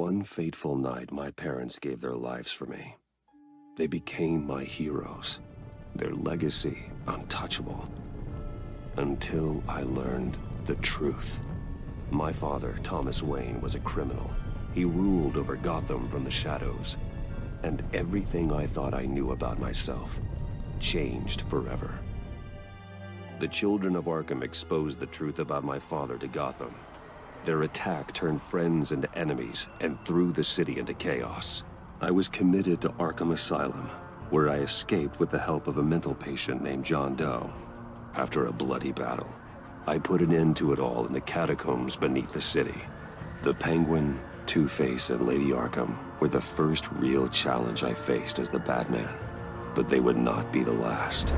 One fateful night, my parents gave their lives for me. They became my heroes, their legacy untouchable. Until I learned the truth. My father, Thomas Wayne, was a criminal. He ruled over Gotham from the shadows. And everything I thought I knew about myself changed forever. The children of Arkham exposed the truth about my father to Gotham. Their attack turned friends into enemies and threw the city into chaos. I was committed to Arkham Asylum, where I escaped with the help of a mental patient named John Doe. After a bloody battle, I put an end to it all in the catacombs beneath the city. The Penguin, Two-Face, and Lady Arkham were the first real challenge I faced as the Batman. But they would not be the last.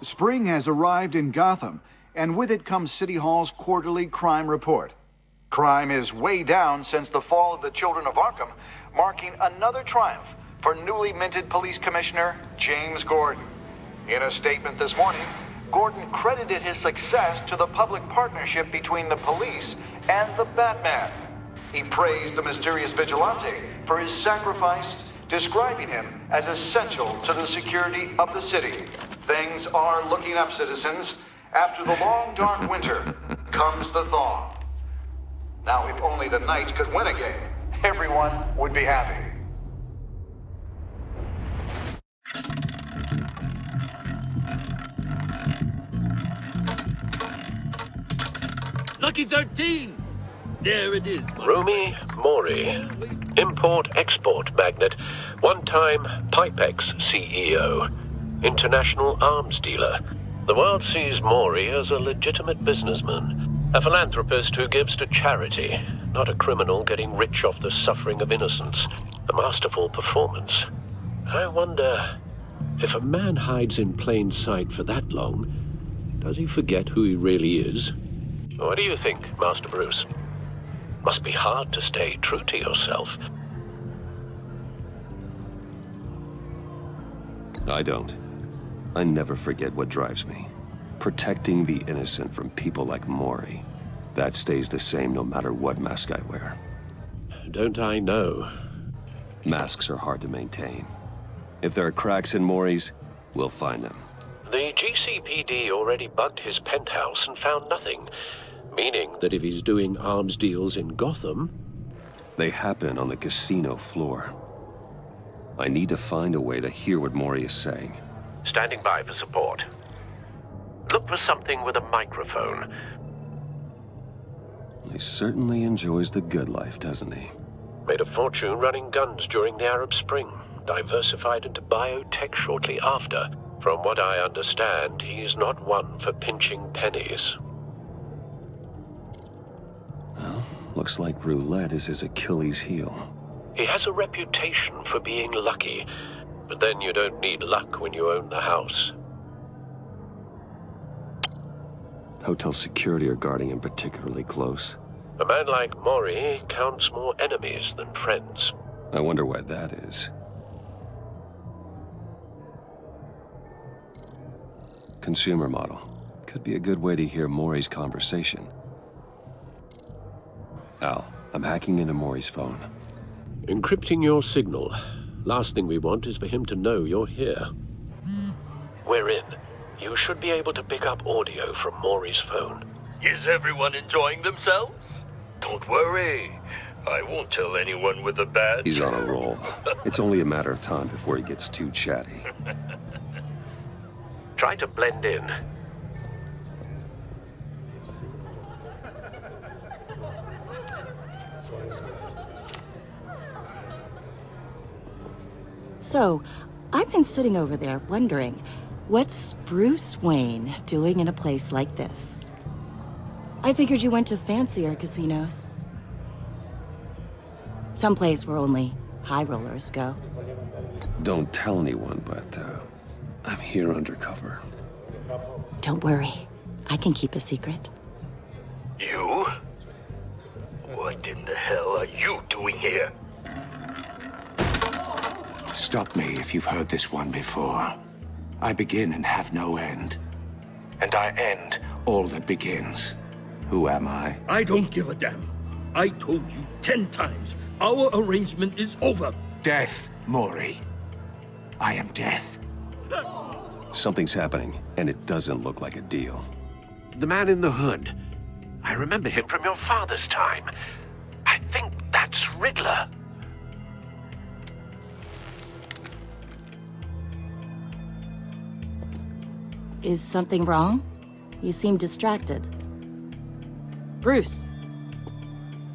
Spring has arrived in Gotham, and with it comes City Hall's quarterly crime report. Crime is way down since the fall of the Children of Arkham, marking another triumph for newly minted Police Commissioner James Gordon. In a statement this morning, Gordon credited his success to the public partnership between the police and the Batman. He praised the mysterious vigilante for his sacrifice, describing him as essential to the security of the city. Things are looking up, citizens. After the long, dark winter comes the thaw. Now, if only the Knights could win a game, everyone would be happy. Lucky 13! There it is. Rumi Mori, import-export magnate, one-time Pipex CEO, international arms dealer. The world sees Mori as a legitimate businessman, a philanthropist who gives to charity, not a criminal getting rich off the suffering of innocence. A masterful performance. I wonder, if a man hides in plain sight for that long, does he forget who he really is? What do you think, Master Bruce? Must be hard to stay true to yourself. I don't. I never forget what drives me. Protecting the innocent from people like Mori. That stays the same no matter what mask I wear. Don't I know? Masks are hard to maintain. If there are cracks in Mori's, we'll find them. The GCPD already bugged his penthouse and found nothing. Meaning that if he's doing arms deals in Gotham... They happen on the casino floor. I need to find a way to hear what Mori is saying. Standing by for support. Look for something with a microphone. He certainly enjoys the good life, doesn't he? Made a fortune running guns during the Arab Spring. Diversified into biotech shortly after. From what I understand, he's not one for pinching pennies. Well, looks like roulette is his Achilles heel. He has a reputation for being lucky, but then you don't need luck when you own the house. Hotel security are guarding him particularly close. A man like Mori counts more enemies than friends. I wonder why that is. Consumer model. Could be a good way to hear Mori's conversation. Al, I'm hacking into Mori's phone. Encrypting your signal. Last thing we want is for him to know you're here. We're in. You should be able to pick up audio from Mori's phone. Is everyone enjoying themselves? Don't worry. I won't tell anyone with a badge. He's on a roll. It's only a matter of time before he gets too chatty. Try to blend in. So, I've been sitting over there wondering, what's Bruce Wayne doing in a place like this? I figured you went to fancier casinos. Someplace where only high rollers go. Don't tell anyone, but I'm here undercover. Don't worry, I can keep a secret. You? What in the hell are you doing here? Stop me if you've heard this one before. I begin and have no end. And I end all that begins. Who am I? I don't give a damn. I told you 10 times. Our arrangement is over. Death, Maury. I am death. Something's happening, and it doesn't look like a deal. The man in the hood. I remember him from your father's time. I think that's Riddler. Is something wrong? You seem distracted. Bruce.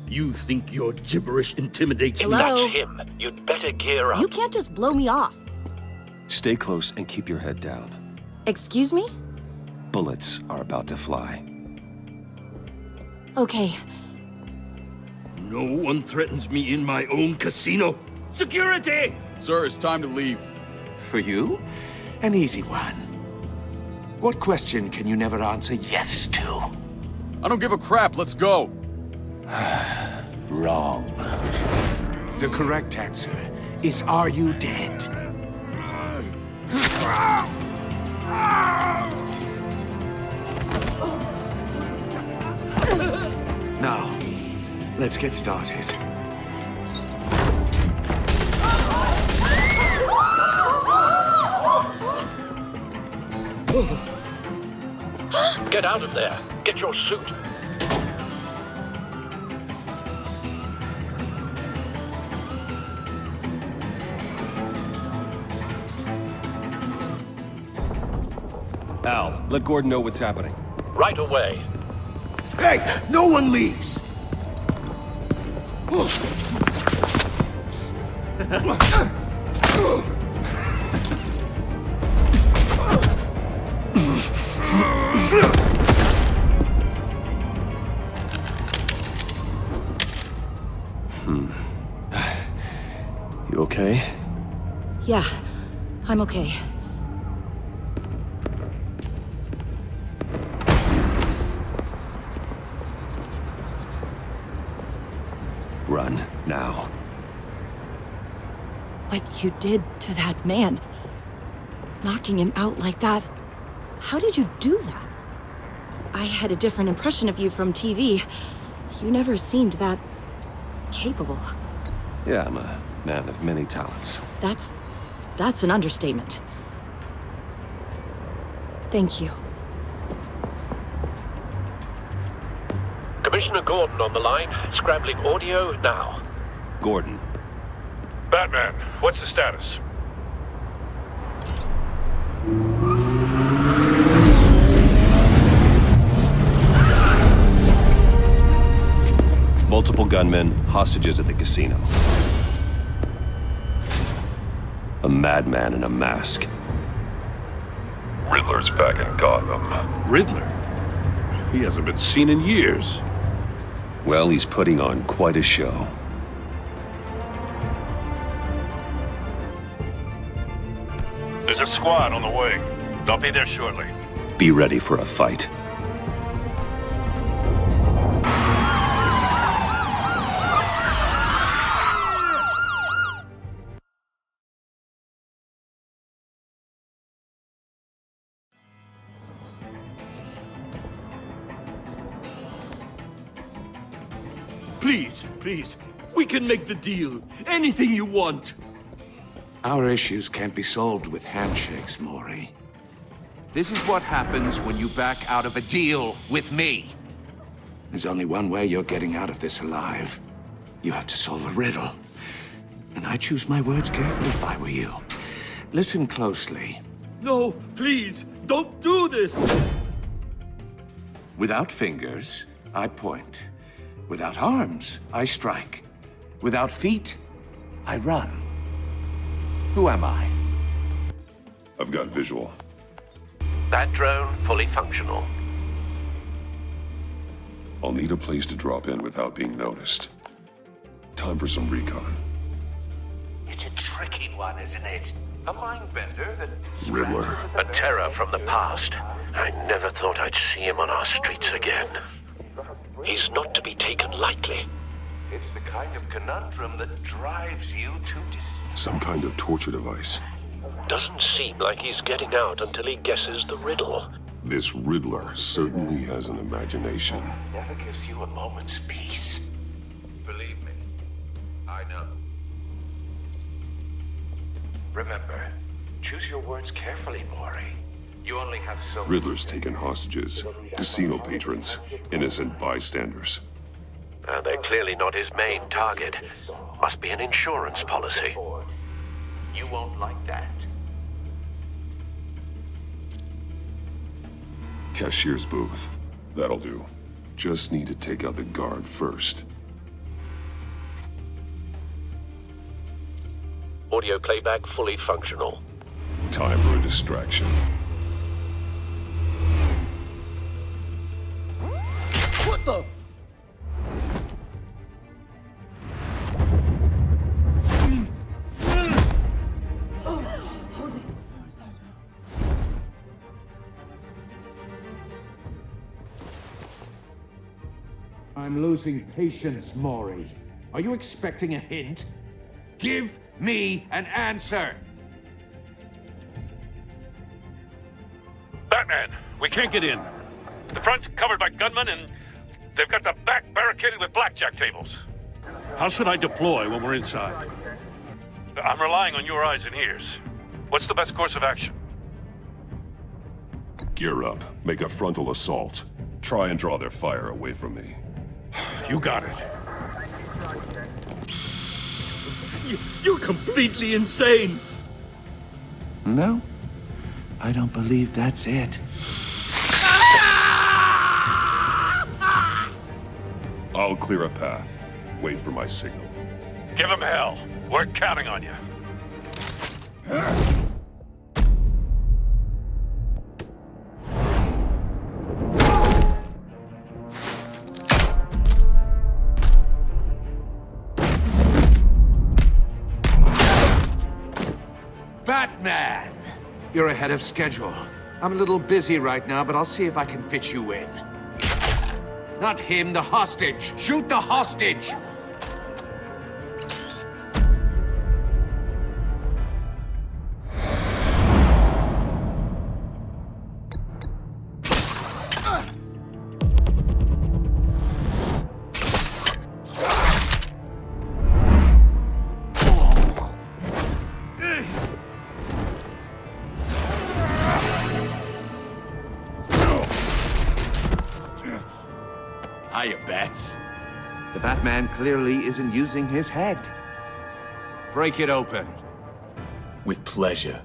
You think your gibberish intimidates me? Hello? That's him. You'd better gear up. You can't just blow me off. Stay close and keep your head down. Excuse me? Bullets are about to fly. Okay. No one threatens me in my own casino. Security! Sir, it's time to leave. For you? An easy one. What question can you never answer yes to? I don't give a crap, let's go. Wrong. The correct answer is, are you dead? Now, let's get started. Get out of there. Get your suit. Al, let Gordon know what's happening. Right away. Hey, no one leaves! You okay? Yeah, I'm okay. Run, now. What you did to that man, knocking him out like that, how did you do that? I had a different impression of you from TV. You never seemed that capable. Yeah, I'm a man of many talents. That's an understatement. Thank you. Commissioner Gordon on the line. Scrambling audio now. Gordon. Batman, what's the status? Multiple gunmen, hostages at the casino. A madman in a mask. Riddler's back in Gotham. Riddler? He hasn't been seen in years. Well, he's putting on quite a show. There's a squad on the way. They'll be there shortly. Be ready for a fight. Please, please, we can make the deal. Anything you want. Our issues can't be solved with handshakes, Maury. This is what happens when you back out of a deal with me. There's only one way you're getting out of this alive. You have to solve a riddle. And I choose my words carefully if I were you. Listen closely. No, please, don't do this. Without fingers, I point. Without arms, I strike. Without feet, I run. Who am I? I've got visual. That drone fully functional. I'll need a place to drop in without being noticed. Time for some recon. It's a tricky one, isn't it? A mind bender that... Riddler. A terror from the past. I never thought I'd see him on our streets again. He's not to be taken lightly. It's the kind of conundrum that drives you to... Some kind of torture device. Doesn't seem like he's getting out until he guesses the riddle. This Riddler certainly has an imagination. Never gives you a moment's peace. Believe me, I know. Remember, choose your words carefully, Maury. You only have so... Riddler's taken hostages, casino patrons, innocent bystanders. They're clearly not his main target. Must be an insurance policy. You won't like that. Cashier's booth. That'll do. Just need to take out the guard first. Audio playback fully functional. Time for a distraction. What the? I'm losing patience, Maury. Are you expecting a hint? Give me an answer! Batman, we can't get in. The front's covered by gunmen, and they've got the back barricaded with blackjack tables. How should I deploy when we're inside? I'm relying on your eyes and ears. What's the best course of action? Gear up. Make a frontal assault. Try and draw their fire away from me. You got it. You're completely insane! No, I don't believe that's it. I'll clear a path. Wait for my signal. Give him hell. We're counting on you. Batman! You're ahead of schedule. I'm a little busy right now, but I'll see if I can fit you in. Not him, the hostage! Shoot the hostage! Hiya, Bats. The Batman clearly isn't using his head. Break it open. With pleasure.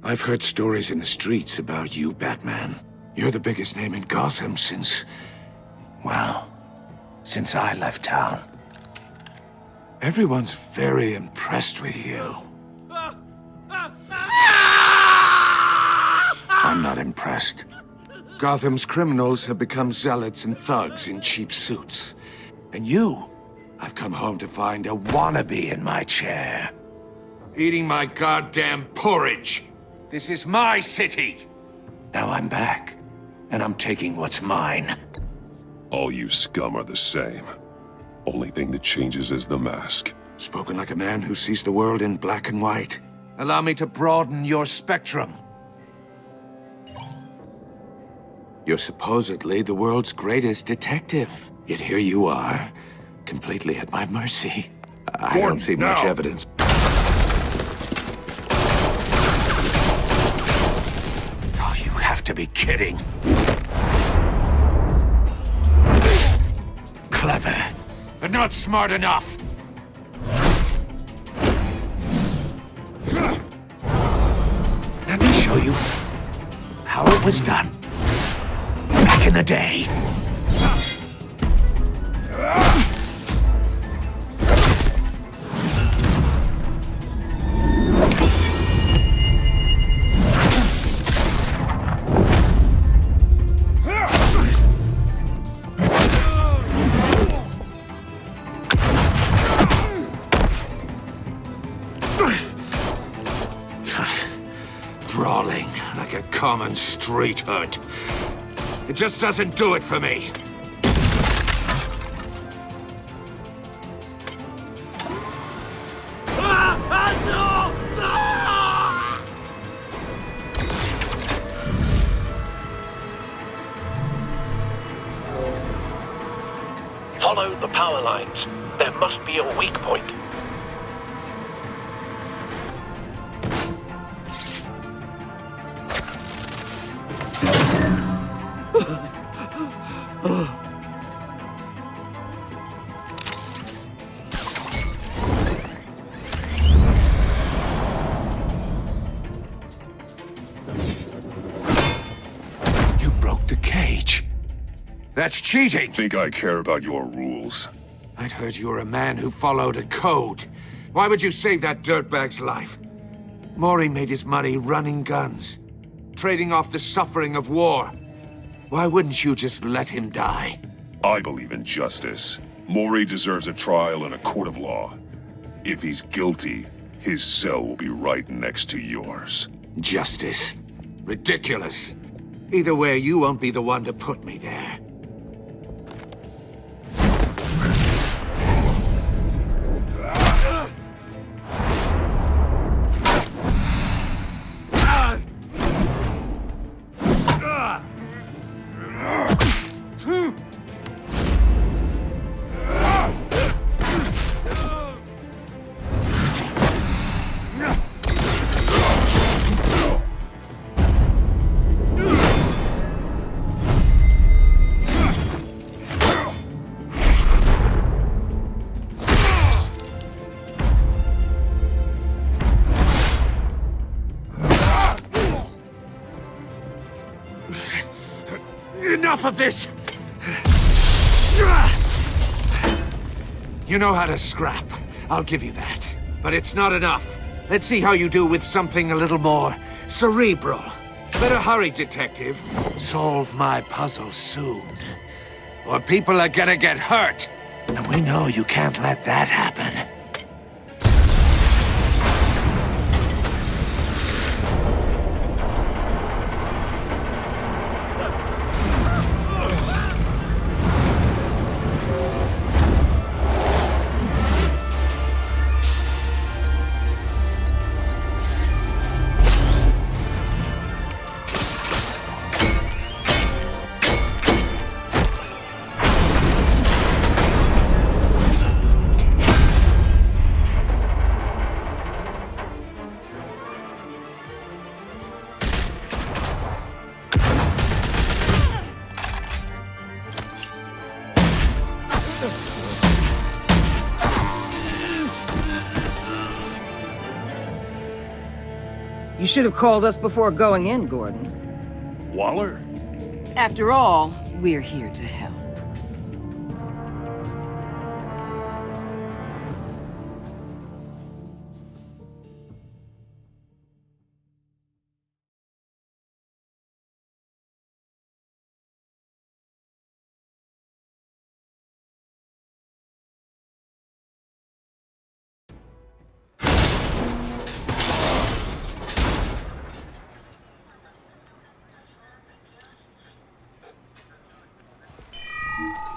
I've heard stories in the streets about you, Batman. You're the biggest name in Gotham since... well, since I left town. Everyone's very impressed with you. I'm not impressed. Gotham's criminals have become zealots and thugs in cheap suits. And you, I've come home to find a wannabe in my chair. Eating my goddamn porridge. This is my city. Now I'm back, and I'm taking what's mine. All you scum are the same. Only thing that changes is the mask. Spoken like a man who sees the world in black and white. Allow me to broaden your spectrum. You're supposedly the world's greatest detective. Yet here you are, completely at my mercy. I don't see much evidence. Oh, you have to be kidding. Clever, but not smart enough. Let me show you how it was done back in the day. brawling like a common street hood. It just doesn't do it for me. Follow the power lines. There must be a weak point. You broke the cage. That's cheating! Think I care about your rules? I'd heard you were a man who followed a code. Why would you save that dirtbag's life? Maury made his money running guns, trading off the suffering of war. Why wouldn't you just let him die? I believe in justice. Maury deserves a trial in a court of law. If he's guilty, his cell will be right next to yours. Justice? Ridiculous. Either way, you won't be the one to put me there. Enough of this! You know how to scrap. I'll give you that. But it's not enough. Let's see how you do with something a little more cerebral. Better hurry, detective. Solve my puzzle soon. Or people are gonna get hurt. And we know you can't let that happen. You should have called us before going in, Gordon. Waller? After all, we're here to help.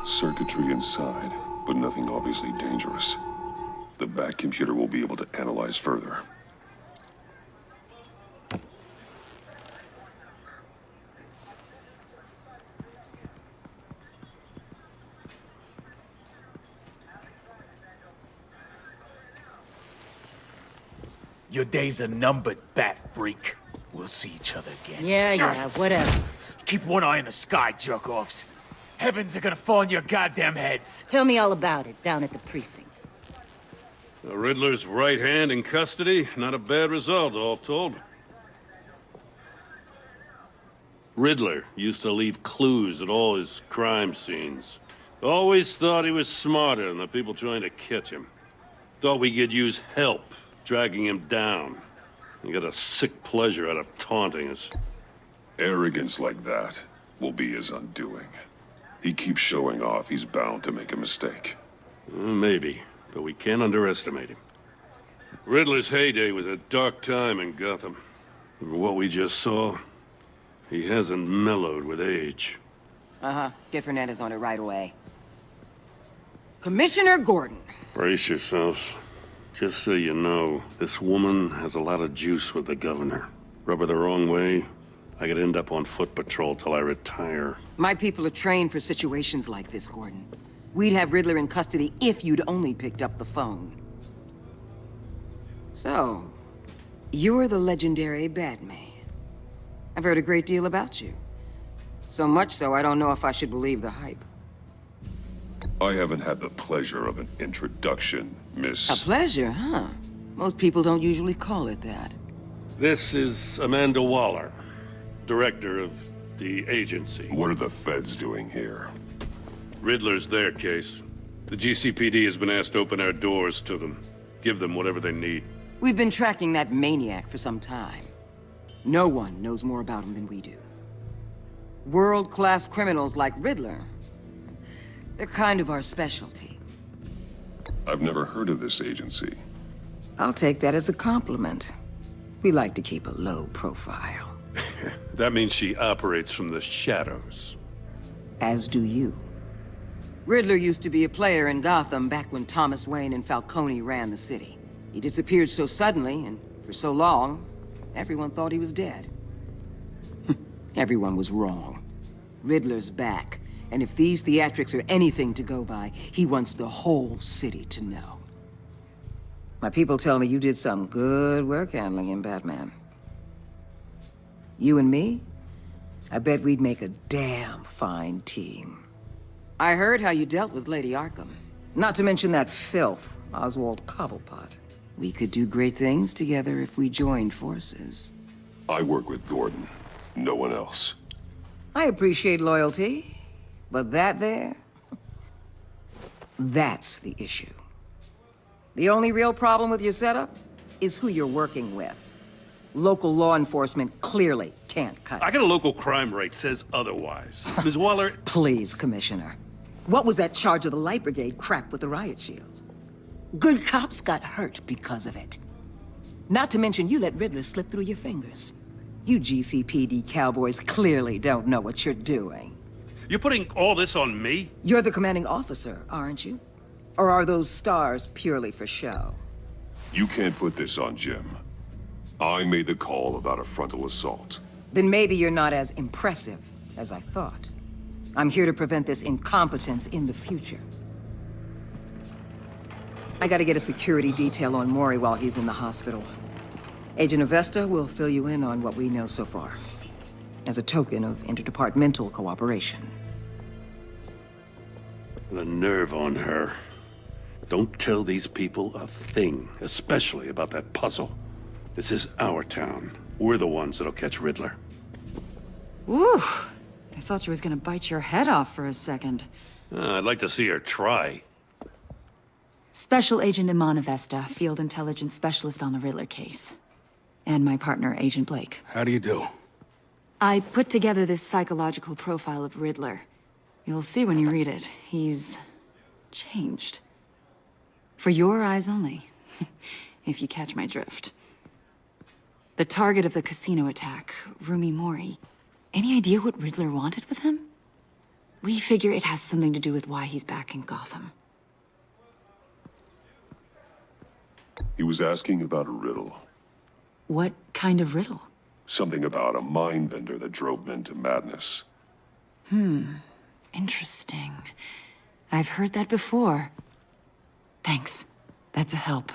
Circuitry inside, but nothing obviously dangerous. The back computer will be able to analyze further. Your days are numbered, bat freak. We'll see each other again. Yeah, whatever. Keep one eye in the sky, jerk-offs. Heavens are gonna fall on your goddamn heads. Tell me all about it down at the precinct. The Riddler's right hand in custody. Not a bad result, all told. Riddler used to leave clues at all his crime scenes. Always thought he was smarter than the people trying to catch him. Thought we could use help dragging him down. He got a sick pleasure out of taunting us. Arrogance like that will be his undoing. He keeps showing off, he's bound to make a mistake. Maybe, but we can't underestimate him. Riddler's heyday was a dark time in Gotham. What we just saw, he hasn't mellowed with age. Uh-huh. Get Fernandez on it right away. Commissioner Gordon. Brace yourselves. Just so you know, this woman has a lot of juice with the governor. Rub her the wrong way, I could end up on foot patrol till I retire. My people are trained for situations like this, Gordon. We'd have Riddler in custody if you'd only picked up the phone. So, you're the legendary Batman. I've heard a great deal about you. So much so, I don't know if I should believe the hype. I haven't had the pleasure of an introduction, Miss... A pleasure, huh? Most people don't usually call it that. This is Amanda Waller, director of the agency. What are the feds doing here? Riddler's their case. The GCPD has been asked to open our doors to them. Give them whatever they need. We've been tracking that maniac for some time. No one knows more about him than we do. World-class criminals like Riddler. They're kind of our specialty. I've never heard of this agency. I'll take that as a compliment. We like to keep a low profile. That means she operates from the shadows. As do you. Riddler used to be a player in Gotham back when Thomas Wayne and Falcone ran the city. He disappeared so suddenly, and for so long, everyone thought he was dead. Everyone was wrong. Riddler's back, and if these theatrics are anything to go by, he wants the whole city to know. My people tell me you did some good work handling him, Batman. You and me? I bet we'd make a damn fine team. I heard how you dealt with Lady Arkham. Not to mention that filth, Oswald Cobblepot. We could do great things together if we joined forces. I work with Gordon. No one else. I appreciate loyalty, but that there... that's the issue. The only real problem with your setup is who you're working with. Local law enforcement clearly can't cut it. I got a local crime rate says otherwise. Ms. Waller... Please, Commissioner. What was that charge of the Light Brigade crap with the riot shields? Good cops got hurt because of it. Not to mention you let Riddler slip through your fingers. You GCPD cowboys clearly don't know what you're doing. You're putting all this on me? You're the commanding officer, aren't you? Or are those stars purely for show? You can't put this on Jim. I made the call about a frontal assault. Then maybe you're not as impressive as I thought. I'm here to prevent this incompetence in the future. I gotta get a security detail on Maury while he's in the hospital. Agent Avesta will fill you in on what we know so far, as a token of interdepartmental cooperation. The nerve on her. Don't tell these people a thing, especially about that puzzle. This is our town. We're the ones that'll catch Riddler. Ooh, I thought she was gonna bite your head off for a second. I'd like to see her try. Special Agent Iman Avesta, Field Intelligence Specialist on the Riddler case. And my partner, Agent Blake. How do you do? I put together this psychological profile of Riddler. You'll see when you read it. He's... changed. For your eyes only, if you catch my drift. The target of the casino attack, Rumi Mori. Any idea what Riddler wanted with him? We figure it has something to do with why he's back in Gotham. He was asking about a riddle. What kind of riddle? Something about a mind bender that drove men to madness. Interesting. I've heard that before. Thanks. That's a help.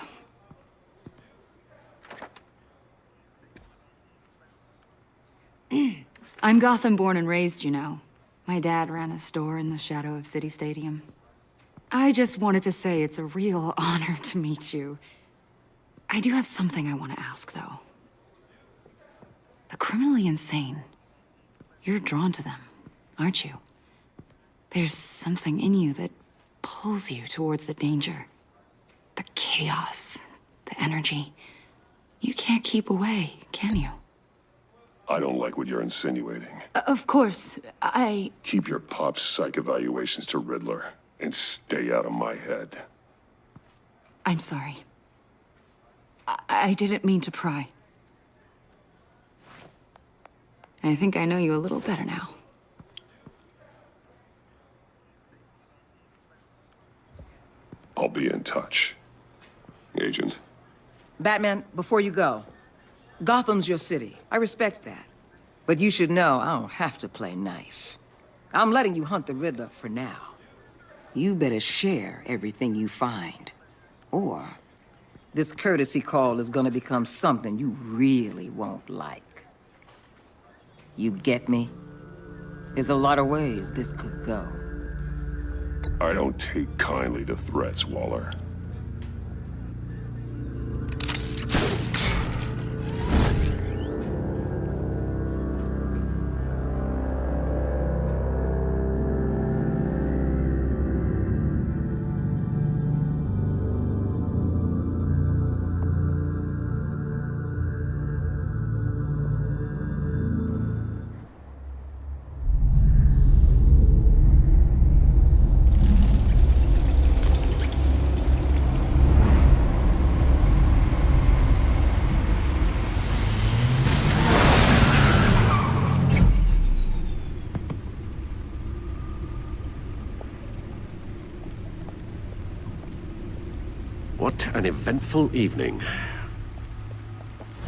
I'm Gotham born and raised, you know. My dad ran a store in the shadow of City Stadium. I just wanted to say it's a real honor to meet you. I do have something I want to ask, though. The criminally insane. You're drawn to them, aren't you? There's something in you that pulls you towards the danger. The chaos, the energy. You can't keep away, can you? I don't like what you're insinuating. Of course, Keep your pop psych evaluations to Riddler and stay out of my head. I'm sorry. I didn't mean to pry. I think I know you a little better now. I'll be in touch. Agent. Batman, before you go, Gotham's your city. I respect that. But you should know I don't have to play nice. I'm letting you hunt the Riddler for now. You better share everything you find. Or this courtesy call is gonna become something you really won't like. You get me? There's a lot of ways this could go. I don't take kindly to threats, Waller. What an eventful evening.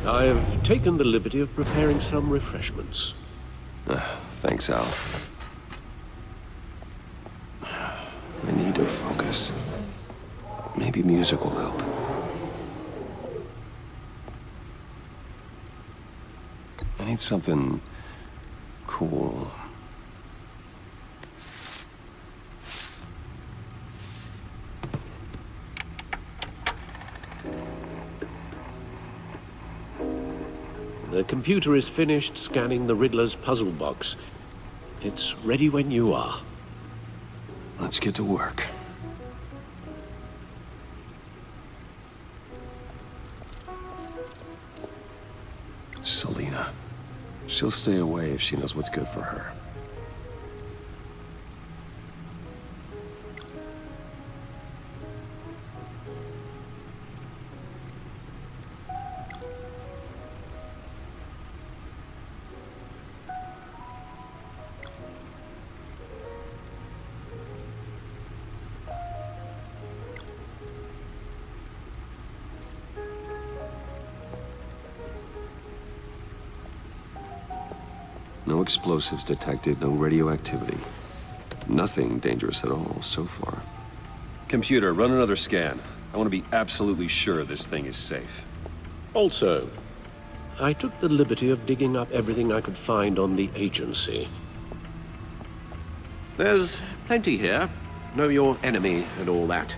I've taken the liberty of preparing some refreshments. Thanks, Al. I need to focus. Maybe music will help. I need something cool. The computer is finished scanning the Riddler's puzzle box. It's ready when you are. Let's get to work. Selina. She'll stay away if she knows what's good for her. No explosives detected, no radioactivity. Nothing dangerous at all so far. Computer, run another scan. I want to be absolutely sure this thing is safe. Also, I took the liberty of digging up everything I could find on the agency. There's plenty here. Know your enemy and all that.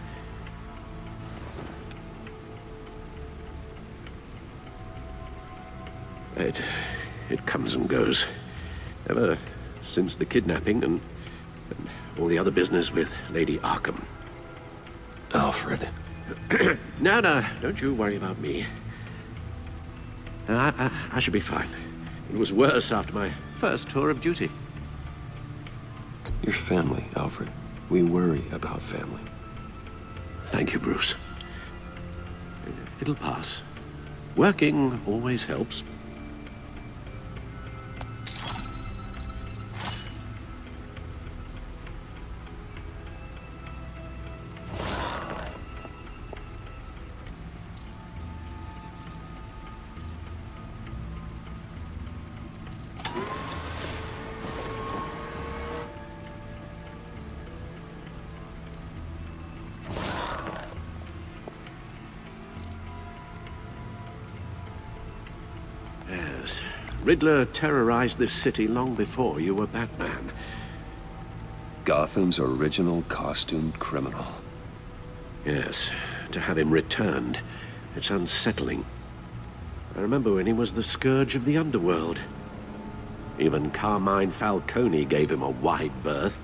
It comes and goes. Ever since the kidnapping and all the other business with Lady Arkham. Alfred. No, don't you worry about me. No, I should be fine. It was worse after my first tour of duty. Your family, Alfred. We worry about family. Thank you, Bruce. It'll pass. Working always helps. Yes. Riddler terrorized this city long before you were Batman. Gotham's original costumed criminal. Yes. To have him returned, it's unsettling. I remember when he was the scourge of the underworld. Even Carmine Falcone gave him a wide berth.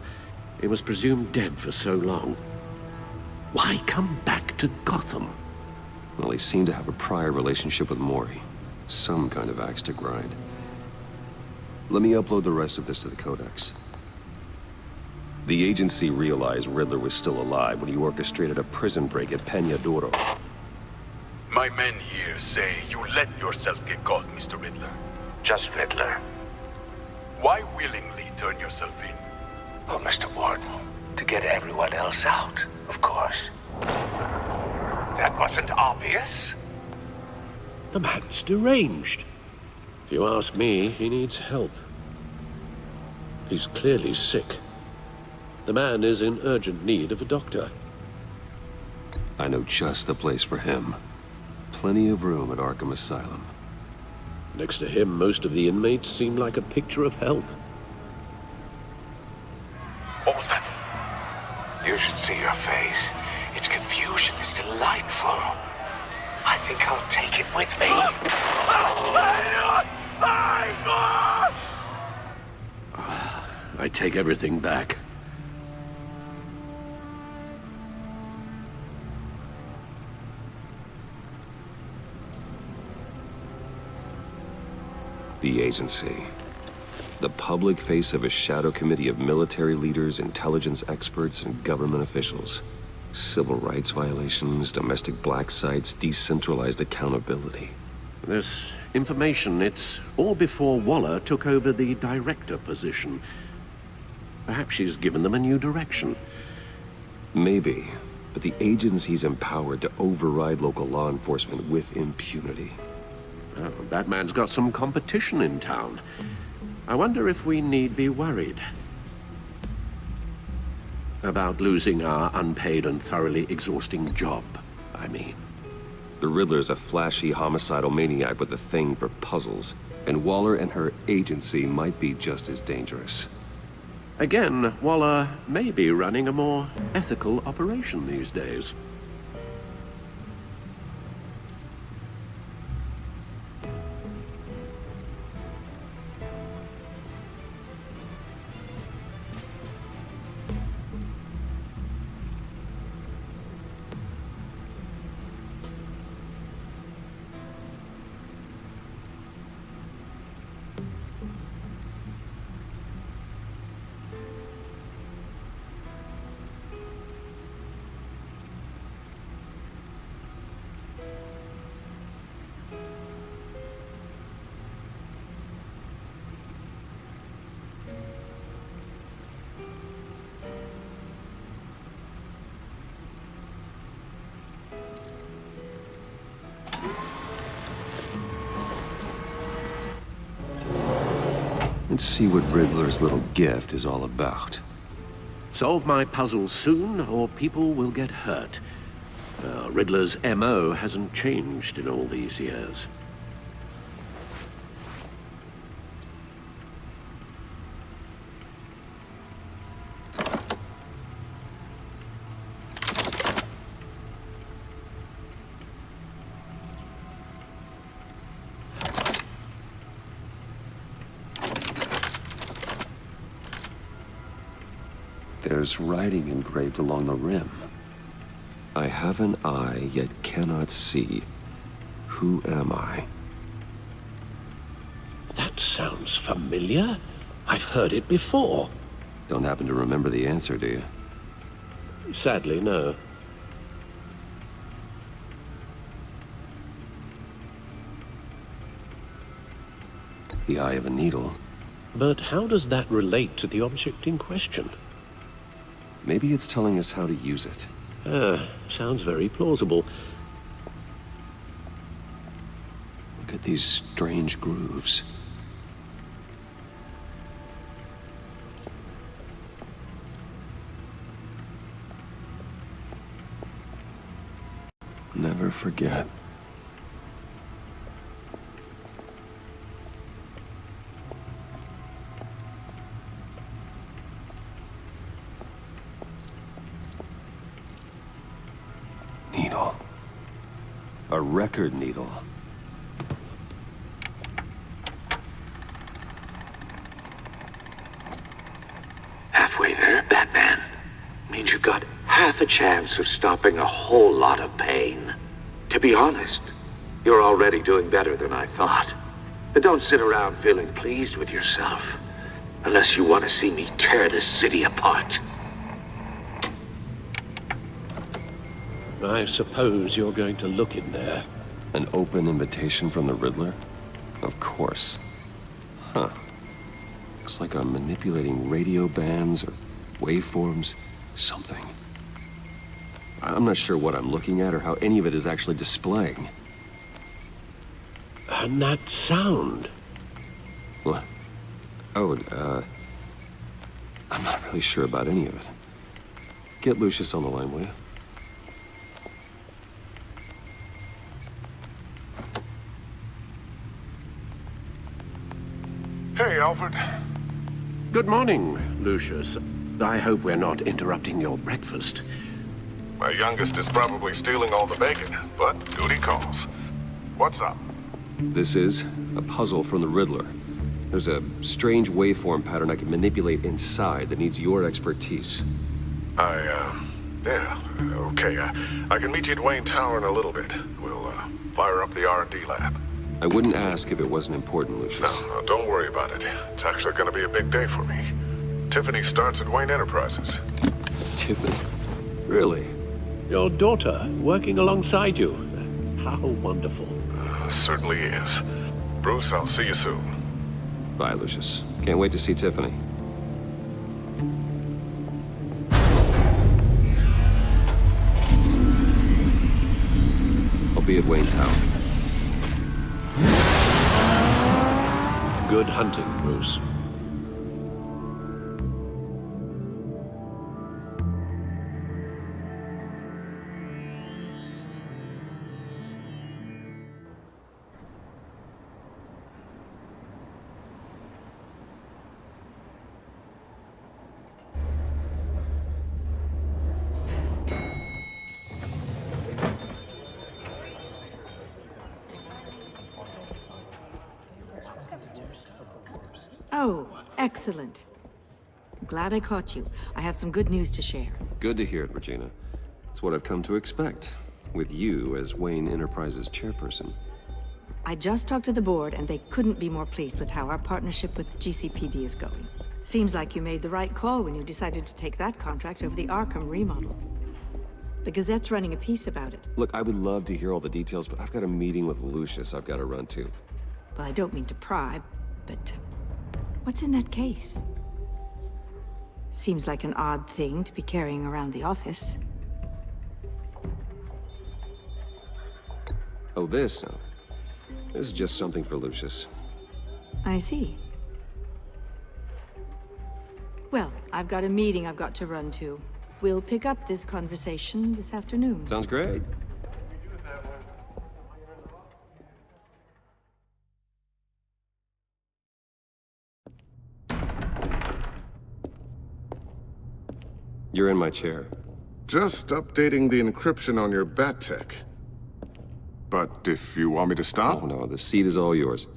He was presumed dead for so long. Why come back to Gotham? Well, he seemed to have a prior relationship with Mori. Some kind of axe to grind. Let me upload the rest of this to the Codex. The agency realized Riddler was still alive when he orchestrated a prison break at Peña Duro. My men here say you let yourself get caught, Mr. Riddler. Just Riddler. Why willingly turn yourself in? Oh, Mr. Warden, to get everyone else out, of course. That wasn't obvious. The man's deranged. If you ask me, he needs help. He's clearly sick. The man is in urgent need of a doctor. I know just the place for him. Plenty of room at Arkham Asylum. Next to him, most of the inmates seem like a picture of health. What was that? You should see your face. Its confusion is delightful. I think I'll take it with me. I take everything back. The agency. The public face of a shadow committee of military leaders, intelligence experts, and government officials. Civil rights violations, domestic black sites, decentralized accountability. This information, it's all before Waller took over the director position. Perhaps she's given them a new direction. Maybe, but the agency's empowered to override local law enforcement with impunity. Oh, Batman's got some competition in town. I wonder if we need be worried about losing our unpaid and thoroughly exhausting job, I mean. The Riddler's a flashy homicidal maniac with a thing for puzzles, and Waller and her agency might be just as dangerous. Again, Waller may be running a more ethical operation these days. Let's see what Riddler's little gift is all about. Solve my puzzles soon, or people will get hurt. Riddler's MO hasn't changed in all these years. There's writing engraved along the rim. I have an eye, yet cannot see. Who am I? That sounds familiar. I've heard it before. Don't happen to remember the answer, do you? Sadly, no. The eye of a needle. But how does that relate to the object in question? Maybe it's telling us how to use it. Sounds very plausible. Look at these strange grooves. Never forget. Needle. A record needle. Halfway there, Batman. Means you've got half a chance of stopping a whole lot of pain. To be honest, you're already doing better than I thought. But don't sit around feeling pleased with yourself. Unless you want to see me tear this city apart. I suppose you're going to look in there. An open invitation from the Riddler? Of course. Huh. Looks like I'm manipulating radio bands or waveforms, something. I'm not sure what I'm looking at or how any of it is actually displaying. And that sound? What? Oh, I'm not really sure about any of it. Get Lucius on the line, will you? Hey, Alfred. Good morning, Lucius. I hope we're not interrupting your breakfast. My youngest is probably stealing all the bacon, but duty calls. What's up? This is a puzzle from the Riddler. There's a strange waveform pattern I can manipulate inside that needs your expertise. Yeah, okay. I can meet you at Wayne Tower in a little bit. We'll, fire up the R&D lab. I wouldn't ask if it wasn't important, Lucius. No, don't worry about it. It's actually gonna be a big day for me. Tiffany starts at Wayne Enterprises. Tiffany? Really? Your daughter working alongside you. How wonderful. Certainly is. Bruce, I'll see you soon. Bye, Lucius. Can't wait to see Tiffany. I'll be at Wayne Tower. Good hunting, Bruce. Oh, excellent. Glad I caught you. I have some good news to share. Good to hear it, Regina. It's what I've come to expect, with you as Wayne Enterprises chairperson. I just talked to the board, and they couldn't be more pleased with how our partnership with GCPD is going. Seems like you made the right call when you decided to take that contract over the Arkham remodel. The Gazette's running a piece about it. Look, I would love to hear all the details, but I've got a meeting with Lucius I've got to run to. Well, I don't mean to pry, but what's in that case? Seems like an odd thing to be carrying around the office. Oh, this? No. This is just something for Lucius. I see. Well, I've got a meeting I've got to run to. We'll pick up this conversation this afternoon. Sounds great. You're in my chair. Just updating the encryption on your bat tech. But if you want me to stop? Oh, no, the seat is all yours.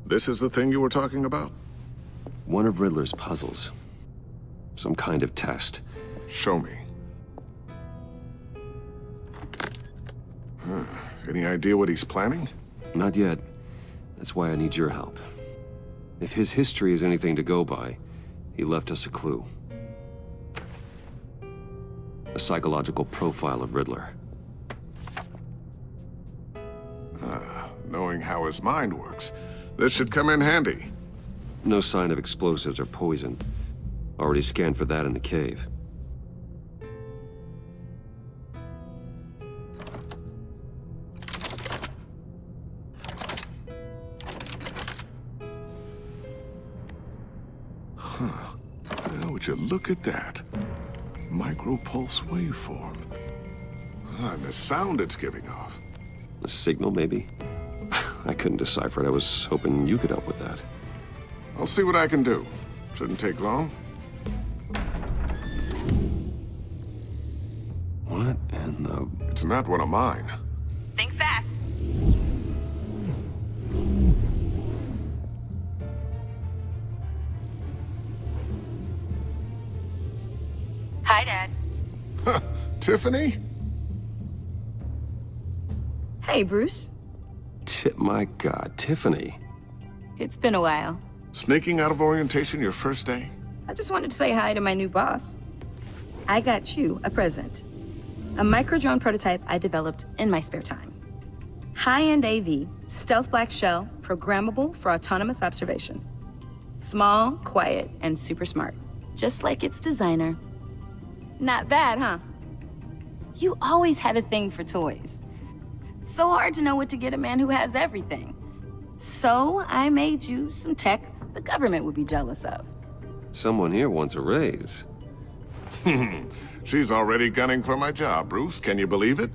This is the thing you were talking about? One of Riddler's puzzles. Some kind of test. Show me. Any idea what he's planning? Not yet. That's why I need your help. If his history is anything to go by, he left us a clue. A psychological profile of Riddler. Knowing how his mind works, this should come in handy. No sign of explosives or poison. Already scanned for that in the cave. Well, would you look at that? Micropulse waveform. And the sound it's giving off. A signal, maybe? I couldn't decipher it. I was hoping you could help with that. I'll see what I can do. Shouldn't take long. What in the... It's not one of mine. Think fast. Hi, Dad. Tiffany? Hey, Bruce. My God, Tiffany. It's been a while. Sneaking out of orientation your first day? I just wanted to say hi to my new boss. I got you a present. A micro-drone prototype I developed in my spare time. High-end AV, stealth black shell, programmable for autonomous observation. Small, quiet, and super smart. Just like its designer. Not bad, huh? You always had a thing for toys. It's so hard to know what to get a man who has everything. So I made you some tech the government would be jealous of. Someone here wants a raise. She's already gunning for my job, Bruce. Can you believe it?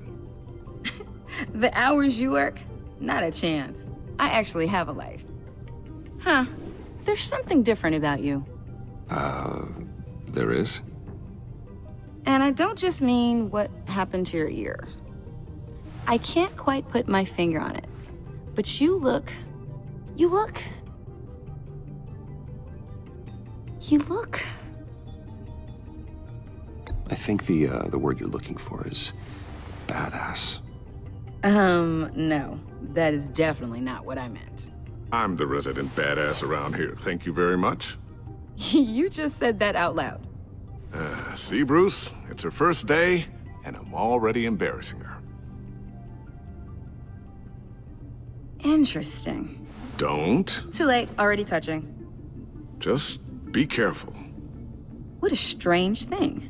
The hours you work? Not a chance. I actually have a life. Huh. There's something different about you. There is? And I don't just mean what happened to your ear. I can't quite put my finger on it. But you look... I think the word you're looking for is badass. No. That is definitely not what I meant. I'm the resident badass around here. Thank you very much. You just said that out loud. See, Bruce? It's her first day, and I'm already embarrassing her. Interesting. Don't. Too late. Already touching. Just be careful. What a strange thing.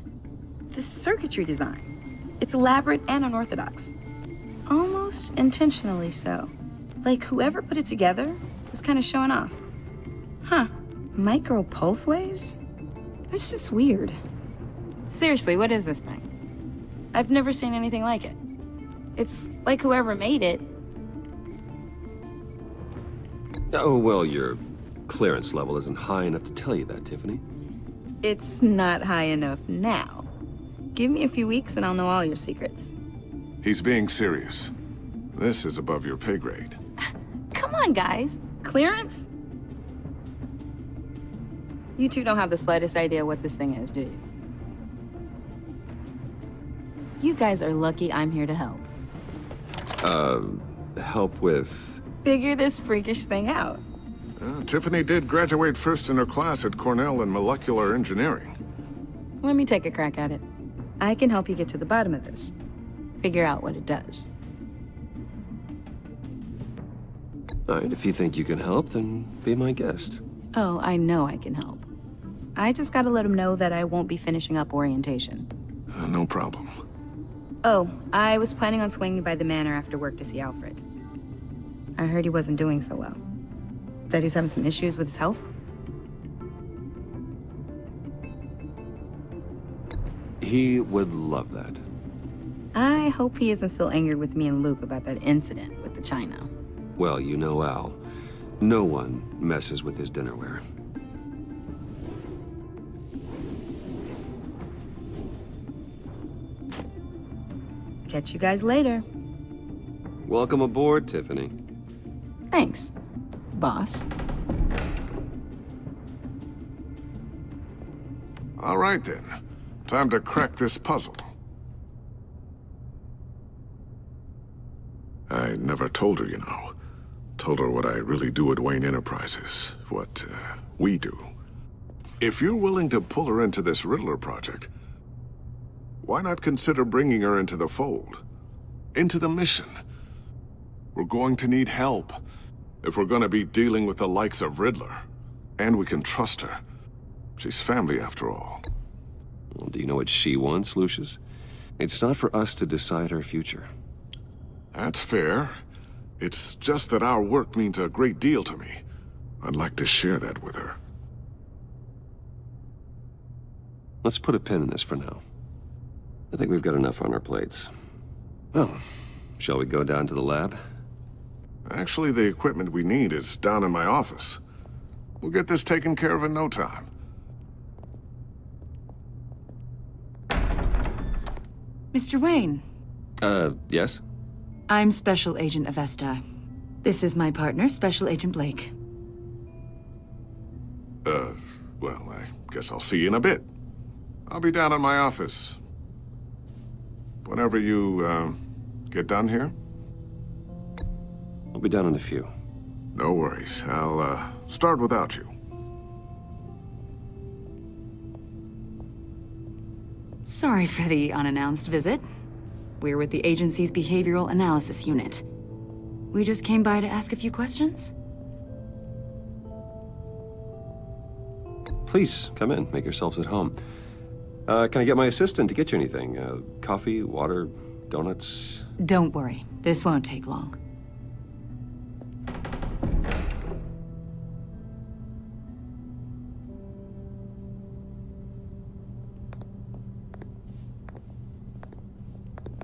The circuitry design. It's elaborate and unorthodox. Almost intentionally so. Like whoever put it together was kind of showing off. Huh. Micro pulse waves? That's just weird. Seriously, what is this thing? I've never seen anything like it. It's like whoever made it. Oh, well, your clearance level isn't high enough to tell you that, Tiffany. It's not high enough now. Give me a few weeks and I'll know all your secrets. He's being serious. This is above your pay grade. Come on, guys. Clearance? You two don't have the slightest idea what this thing is, do you? You guys are lucky I'm here to help. Help with... Figure this freakish thing out. Tiffany did graduate first in her class at Cornell in molecular engineering. Let me take a crack at it. I can help you get to the bottom of this. Figure out what it does. All right, if you think you can help, then be my guest. Oh, I know I can help. I just gotta let him know that I won't be finishing up orientation. No problem. Oh, I was planning on swinging by the manor after work to see Alfred. I heard he wasn't doing so well. That he was having some issues with his health? He would love that. I hope he isn't still angry with me and Luke about that incident with the china. Well, you know Al. No one messes with his dinnerware. Catch you guys later. Welcome aboard, Tiffany. Thanks, boss. All right, then. Time to crack this puzzle. I never told her, you know. Told her what I really do at Wayne Enterprises. What, we do. If you're willing to pull her into this Riddler project, why not consider bringing her into the fold? Into the mission? We're going to need help if we're going to be dealing with the likes of Riddler. And we can trust her. She's family, after all. Well, do you know what she wants, Lucius? It's not for us to decide her future. That's fair. It's just that our work means a great deal to me. I'd like to share that with her. Let's put a pin in this for now. I think we've got enough on our plates. Well, shall we go down to the lab? Actually, the equipment we need is down in my office. We'll get this taken care of in no time. Mr. Wayne. Yes? I'm Special Agent Avesta. This is my partner, Special Agent Blake. Well, I guess I'll see you in a bit. I'll be down in my office. Whenever you, get done here? I'll be down in a few. No worries. I'll, start without you. Sorry for the unannounced visit. We're with the agency's Behavioral Analysis Unit. We just came by to ask a few questions. Please, come in. Make yourselves at home. Can I get my assistant to get you anything? Coffee, water, donuts? Don't worry. This won't take long.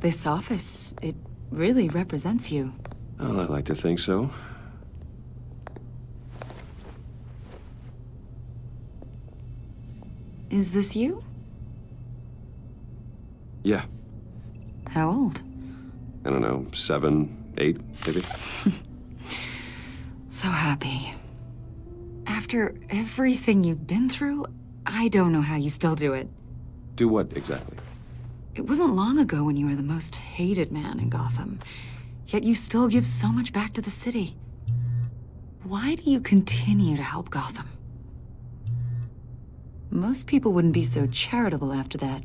This office, it really represents you. Well, I like to think so. Is this you? Yeah. How old? I don't know, 7, 8, maybe? So happy. After everything you've been through, I don't know how you still do it. Do what exactly? It wasn't long ago when you were the most hated man in Gotham, yet you still give so much back to the city. Why do you continue to help Gotham? Most people wouldn't be so charitable after that.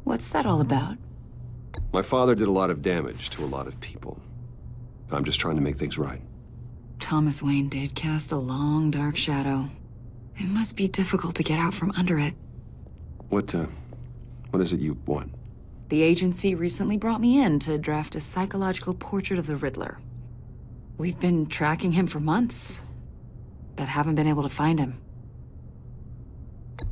What's that all about? My father did a lot of damage to a lot of people. I'm just trying to make things right. Thomas Wayne did cast a long, dark shadow. It must be difficult to get out from under it. What is it you want? The agency recently brought me in to draft a psychological portrait of the Riddler. We've been tracking him for months, but haven't been able to find him.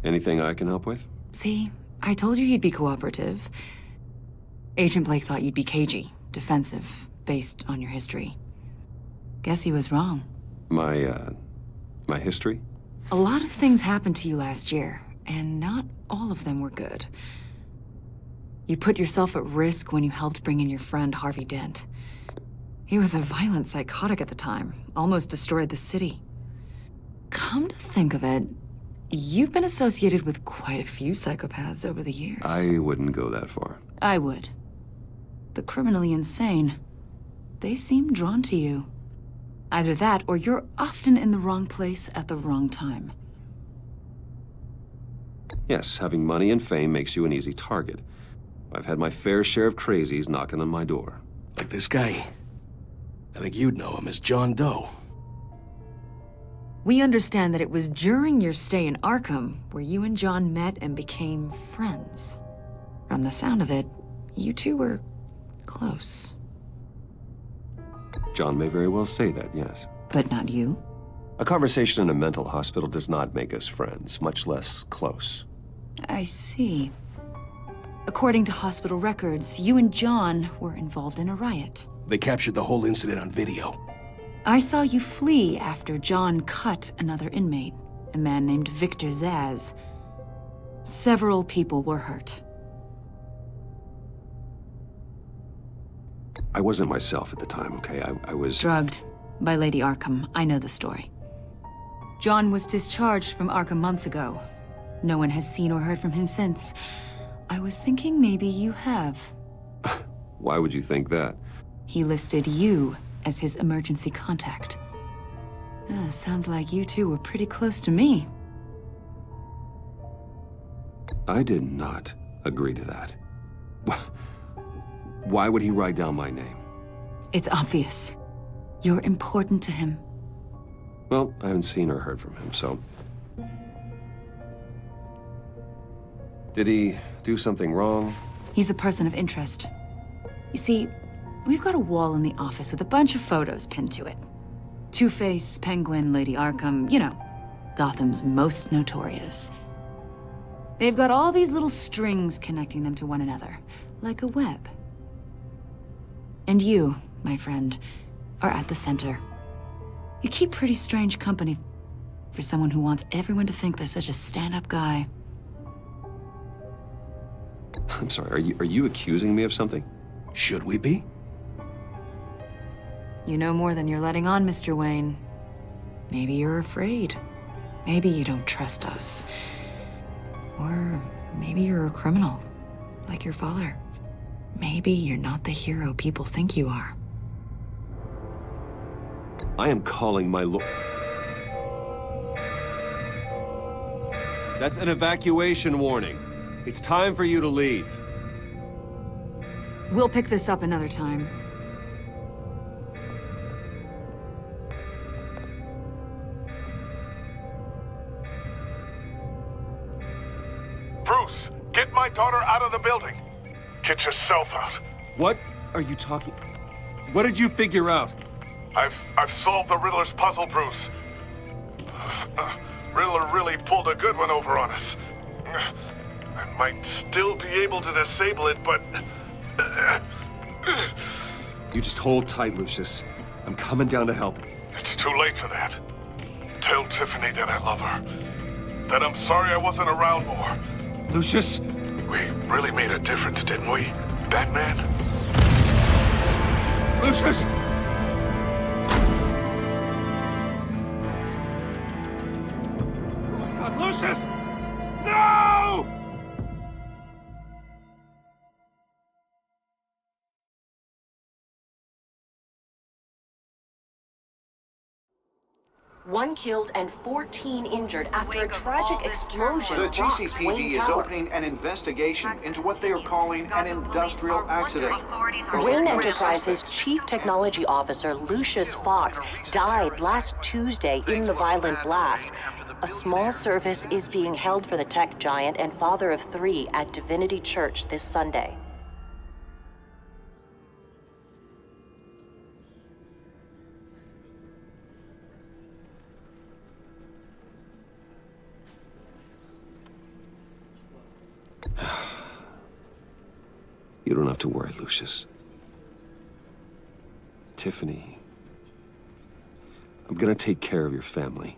Anything I can help with? See, I told you he'd be cooperative. Agent Blake thought you'd be cagey, defensive, based on your history. Guess he was wrong. My history? A lot of things happened to you last year, and not all of them were good. You put yourself at risk when you helped bring in your friend Harvey Dent. He was a violent psychotic at the time, almost destroyed the city. Come to think of it, you've been associated with quite a few psychopaths over the years. I wouldn't go that far. I would. The criminally insane. They seem drawn to you. Either that, or you're often in the wrong place at the wrong time. Yes, having money and fame makes you an easy target. I've had my fair share of crazies knocking on my door. Like this guy. I think you'd know him as John Doe. We understand that it was during your stay in Arkham where you and John met and became friends. From the sound of it, you two were close. John may very well say that, yes. But not you? A conversation in a mental hospital does not make us friends, much less close. I see. According to hospital records, you and John were involved in a riot. They captured the whole incident on video. I saw you flee after John cut another inmate, a man named Victor Zaz. Several people were hurt. I wasn't myself at the time, okay? I was... Drugged by Lady Arkham. I know the story. John was discharged from Arkham months ago. No one has seen or heard from him since. I was thinking maybe you have. Why would you think that? He listed you as his emergency contact. Sounds like you two were pretty close to me. I did not agree to that. Why would he write down my name? It's obvious. You're important to him. Well, I haven't seen or heard from him, so... Did he do something wrong? He's a person of interest. You see, we've got a wall in the office with a bunch of photos pinned to it. Two-Face, Penguin, Lady Arkham, you know, Gotham's most notorious. They've got all these little strings connecting them to one another, like a web. And you, my friend, are at the center. You keep pretty strange company for someone who wants everyone to think they're such a stand-up guy. I'm sorry, are you accusing me of something? Should we be? You know more than you're letting on, Mr. Wayne. Maybe you're afraid. Maybe you don't trust us. Or maybe you're a criminal, like your father. Maybe you're not the hero people think you are. I am calling my lord. That's an evacuation warning. It's time for you to leave. We'll pick this up another time. Get yourself out. What are you talking? What did you figure out? I've solved the Riddler's puzzle, Bruce. Riddler really pulled a good one over on us. I might still be able to disable it, but... You just hold tight, Lucius. I'm coming down to help. It's too late for that. Tell Tiffany that I love her. That I'm sorry I wasn't around more. Lucius! We really made a difference, didn't we, Batman? Lucius! Oh my God, Lucius! No! One killed and 14 injured after a tragic explosion. The rocks GCPD Wayne is Tower. opening an investigation into what they are calling an industrial accident. Wayne Enterprises' Chief Technology Officer Lucius Fox died last Tuesday in the violent blast. A small service is being held for the tech giant and father of 3 at Divinity Church this Sunday. You don't have to worry, Lucius. Tiffany, I'm gonna take care of your family.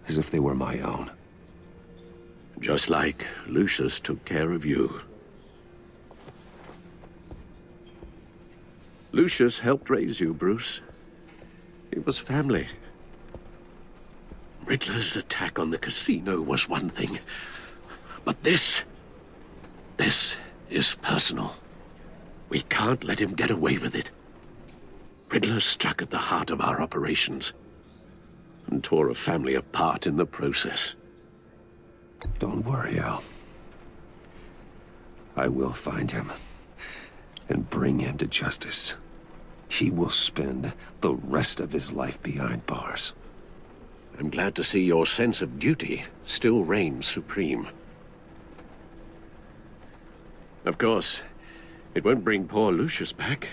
As if they were my own. Just like Lucius took care of you. Lucius helped raise you, Bruce. It was family. Riddler's attack on the casino was one thing. But this is personal. We can't let him get away with it. Riddler struck at the heart of our operations and tore a family apart in the process. Don't worry, Al. I will find him and bring him to justice. He will spend the rest of his life behind bars. I'm glad to see your sense of duty still reigns supreme. Of course, it won't bring poor Lucius back.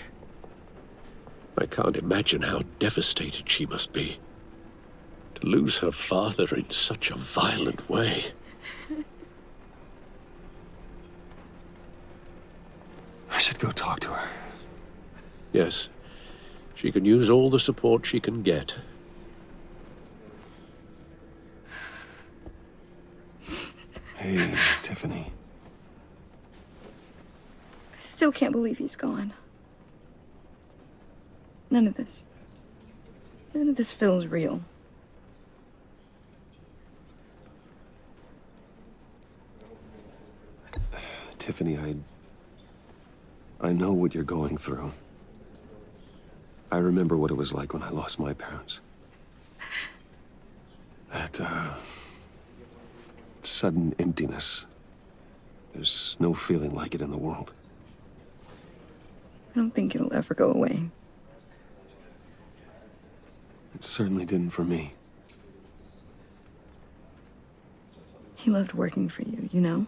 I can't imagine how devastated she must be. To lose her father in such a violent way. I should go talk to her. Yes, she can use all the support she can get. Hey, Tiffany. I still can't believe he's gone. None of this feels real. Tiffany, I know what you're going through. I remember what it was like when I lost my parents. That, sudden emptiness. There's no feeling like it in the world. I don't think it'll ever go away. It certainly didn't for me. He loved working for you, you know?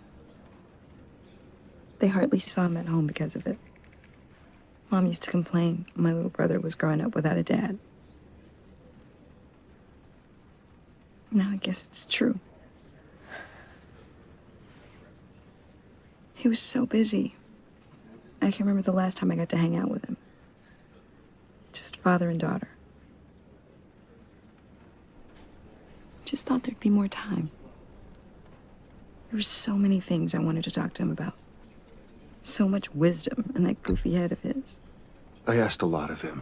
They hardly saw him at home because of it. Mom used to complain my little brother was growing up without a dad. Now I guess it's true. He was so busy. I can't remember the last time I got to hang out with him. Just father and daughter. Just thought there'd be more time. There were so many things I wanted to talk to him about. So much wisdom in that goofy head of his. I asked a lot of him.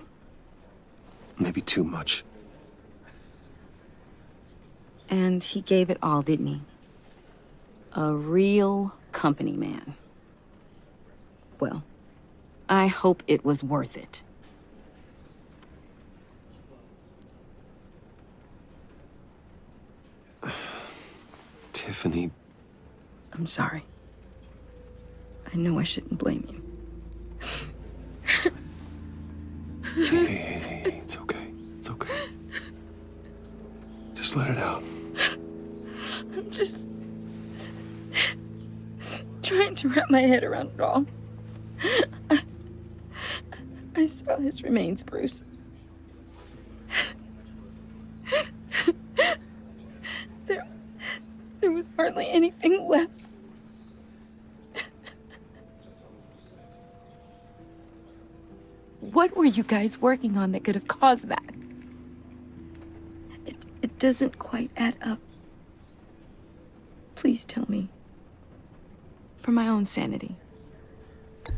Maybe too much. And he gave it all, didn't he? A real company man. Well, I hope it was worth it. Tiffany. I'm sorry. I know I shouldn't blame you. Hey, it's okay. It's okay. Just let it out. I'm just trying to wrap my head around it all. saw his remains, Bruce. There was hardly anything left. What were you guys working on that could have caused that? It doesn't quite add up. Please tell me. For my own sanity.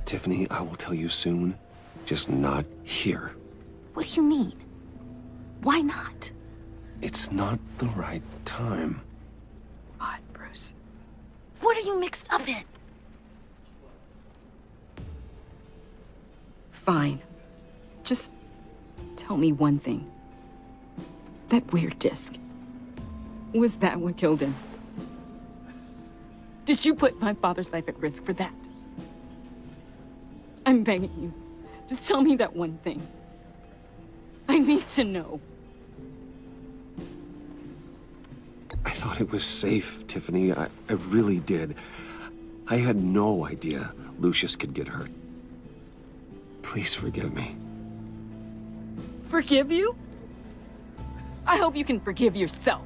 Tiffany, I will tell you soon. Just not here. What do you mean? Why not? It's not the right time. God, Bruce. What are you mixed up in? Fine. Just tell me one thing. That weird disc. Was that what killed him? Did you put my father's life at risk for that? I'm begging you. Just tell me that one thing. I need to know. I thought it was safe, Tiffany. I really did. I had no idea Lucius could get hurt. Please forgive me. Forgive you? I hope you can forgive yourself.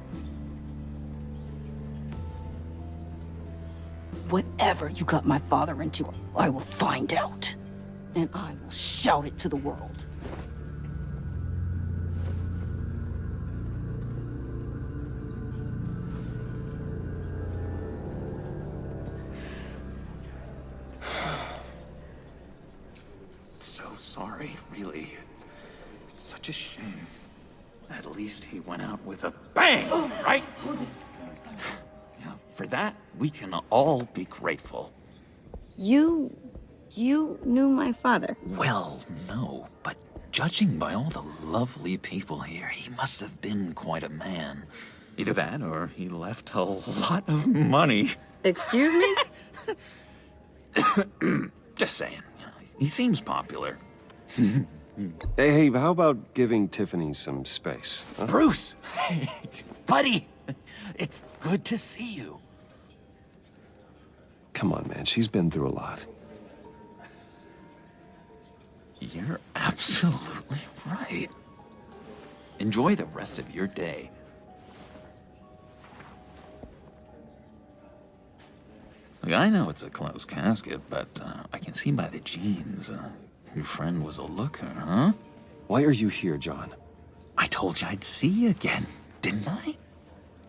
Whatever you got my father into, I will find out. And I will shout it to the world. So sorry, really. It's such a shame. At least he went out with a bang, right? Yeah, for that, we can all be grateful. You knew my father? Well, no, but judging by all the lovely people here, he must have been quite a man. Either that, or he left a lot of money. Excuse me? Just saying, you know, he seems popular. Hey, how about giving Tiffany some space? Huh? Bruce! Buddy! It's good to see you. Come on, man. She's been through a lot. You're absolutely right. Enjoy the rest of your day. Look, I know it's a closed casket, but I can see by the jeans, your friend was a looker, huh? Why are you here, John? I told you I'd see you again, didn't I?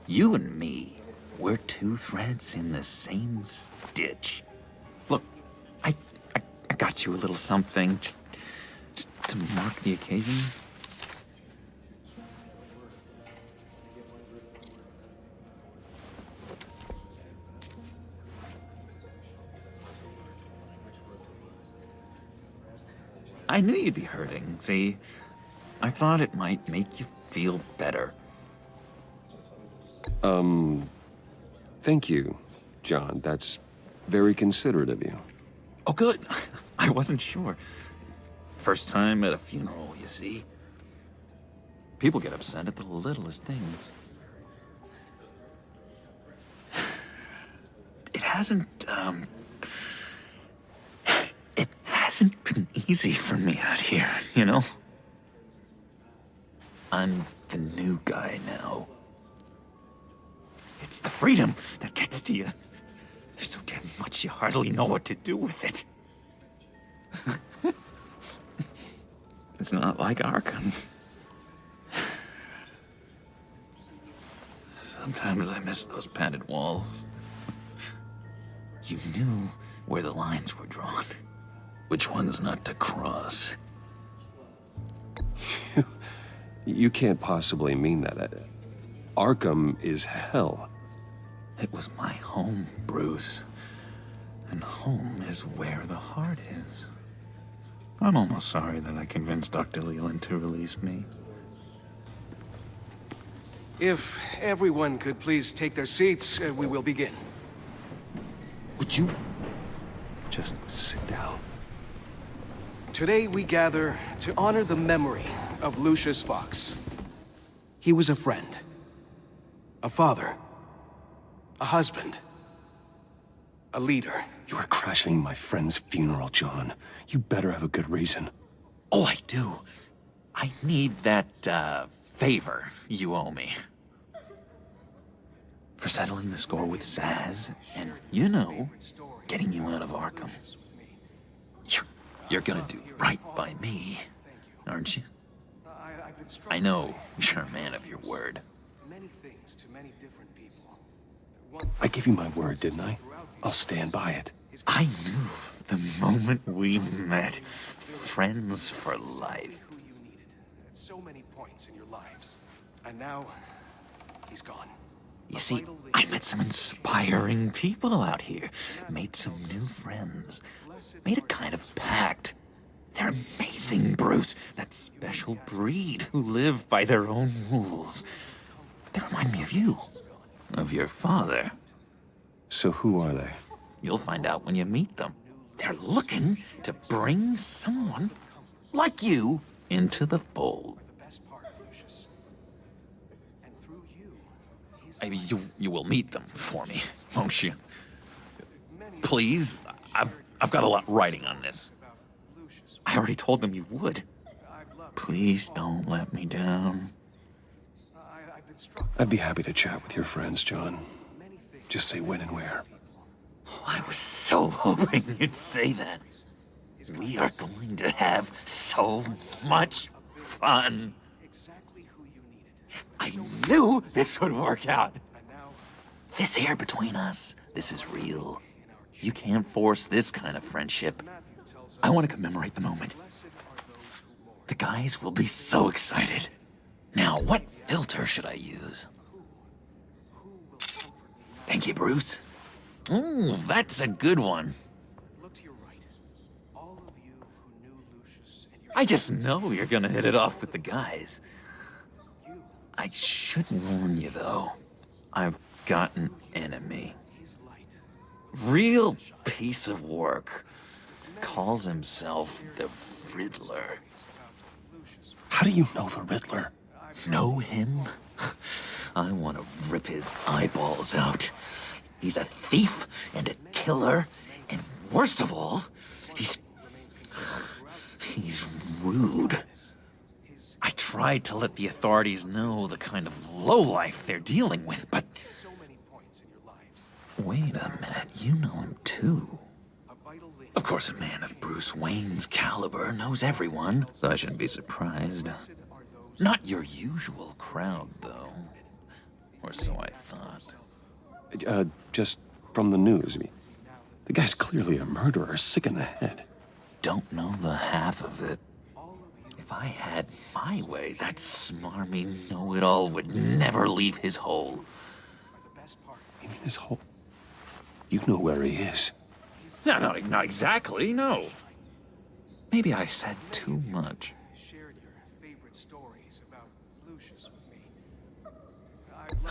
You and me, we're two threads in the same stitch. Look, I got you a little something, just to mark the occasion. I knew you'd be hurting, see? I thought it might make you feel better. Thank you, John. That's very considerate of you. Oh, good. I wasn't sure. First time at a funeral, you see? People get upset at the littlest things. It hasn't been easy for me out here, you know? I'm the new guy now. It's the freedom that gets to you. There's so damn much you hardly know what to do with it. It's not like Arkham. Sometimes I miss those padded walls. You knew where the lines were drawn. Which ones not to cross. You can't possibly mean that. Arkham is hell. It was my home, Bruce. And home is where the heart is. I'm almost sorry that I convinced Dr. Leland to release me. If everyone could please take their seats, we will begin. Would you just sit down? Today we gather to honor the memory of Lucius Fox. He was a friend, a father, a husband, a leader. You are crashing my friend's funeral, John. You better have a good reason. Oh, I do. I need that, favor you owe me. For settling the score with Zaz, and, you know, getting you out of Arkham. You're gonna do right by me, aren't you? I know you're a man of your word. I gave you my word, didn't I? I'll stand by it. I knew the moment we met. Friends for life. At so many points in your lives. And now, he's gone. You see, I met some inspiring people out here. Made some new friends. Made a kind of pact. They're amazing, Bruce. That special breed who live by their own rules. They remind me of you. Of your father. So who are they? You'll find out when you meet them. They're looking to bring someone like you into the fold. I mean, you will meet them for me, won't you? Please, I've got a lot writing on this. I already told them you would. Please don't let me down. I'd be happy to chat with your friends, John. Just say when and where. I was so hoping you'd say that. We are going to have so much fun. I knew this would work out. This here between us, this is real. You can't force this kind of friendship. I want to commemorate the moment. The guys will be so excited. Now, what filter should I use? Thank you, Bruce. Ooh, that's a good one. I just know you're gonna hit it off with the guys. I should warn you, though. I've got an enemy. Real piece of work. Calls himself the Riddler. How do you know the Riddler? Know him? I want to rip his eyeballs out. He's a thief and a killer, and worst of all, he's rude. I tried to let the authorities know the kind of lowlife they're dealing with, but... Wait a minute, you know him too. Of course, a man of Bruce Wayne's caliber knows everyone, so I shouldn't be surprised. Not your usual crowd, though. Or so I thought. Just from the news. I mean, the guy's clearly a murderer, sick in the head. Don't know the half of it. If I had my way, that smarmy know-it-all would never leave his hole. Even his hole? You know where he is. No, not exactly, no. Maybe I said too much.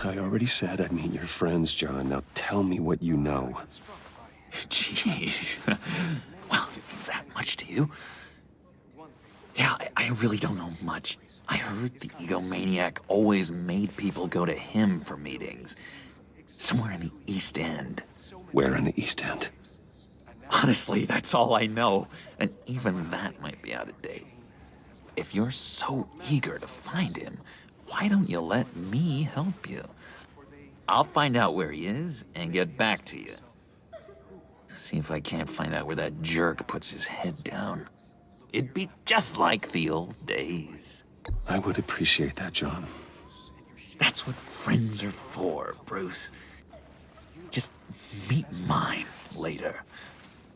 I already said I'd meet your friends, John. Now tell me what you know. Jeez. Well, if it means that much to you. Yeah, I really don't know much. I heard the egomaniac always made people go to him for meetings. Somewhere in the East End. Where in the East End? Honestly, that's all I know. And even that might be out of date. If you're so eager to find him, why don't you let me help you? I'll find out where he is and get back to you. See if I can't find out where that jerk puts his head down. It'd be just like the old days. I would appreciate that, John. That's what friends are for, Bruce. Just meet mine later,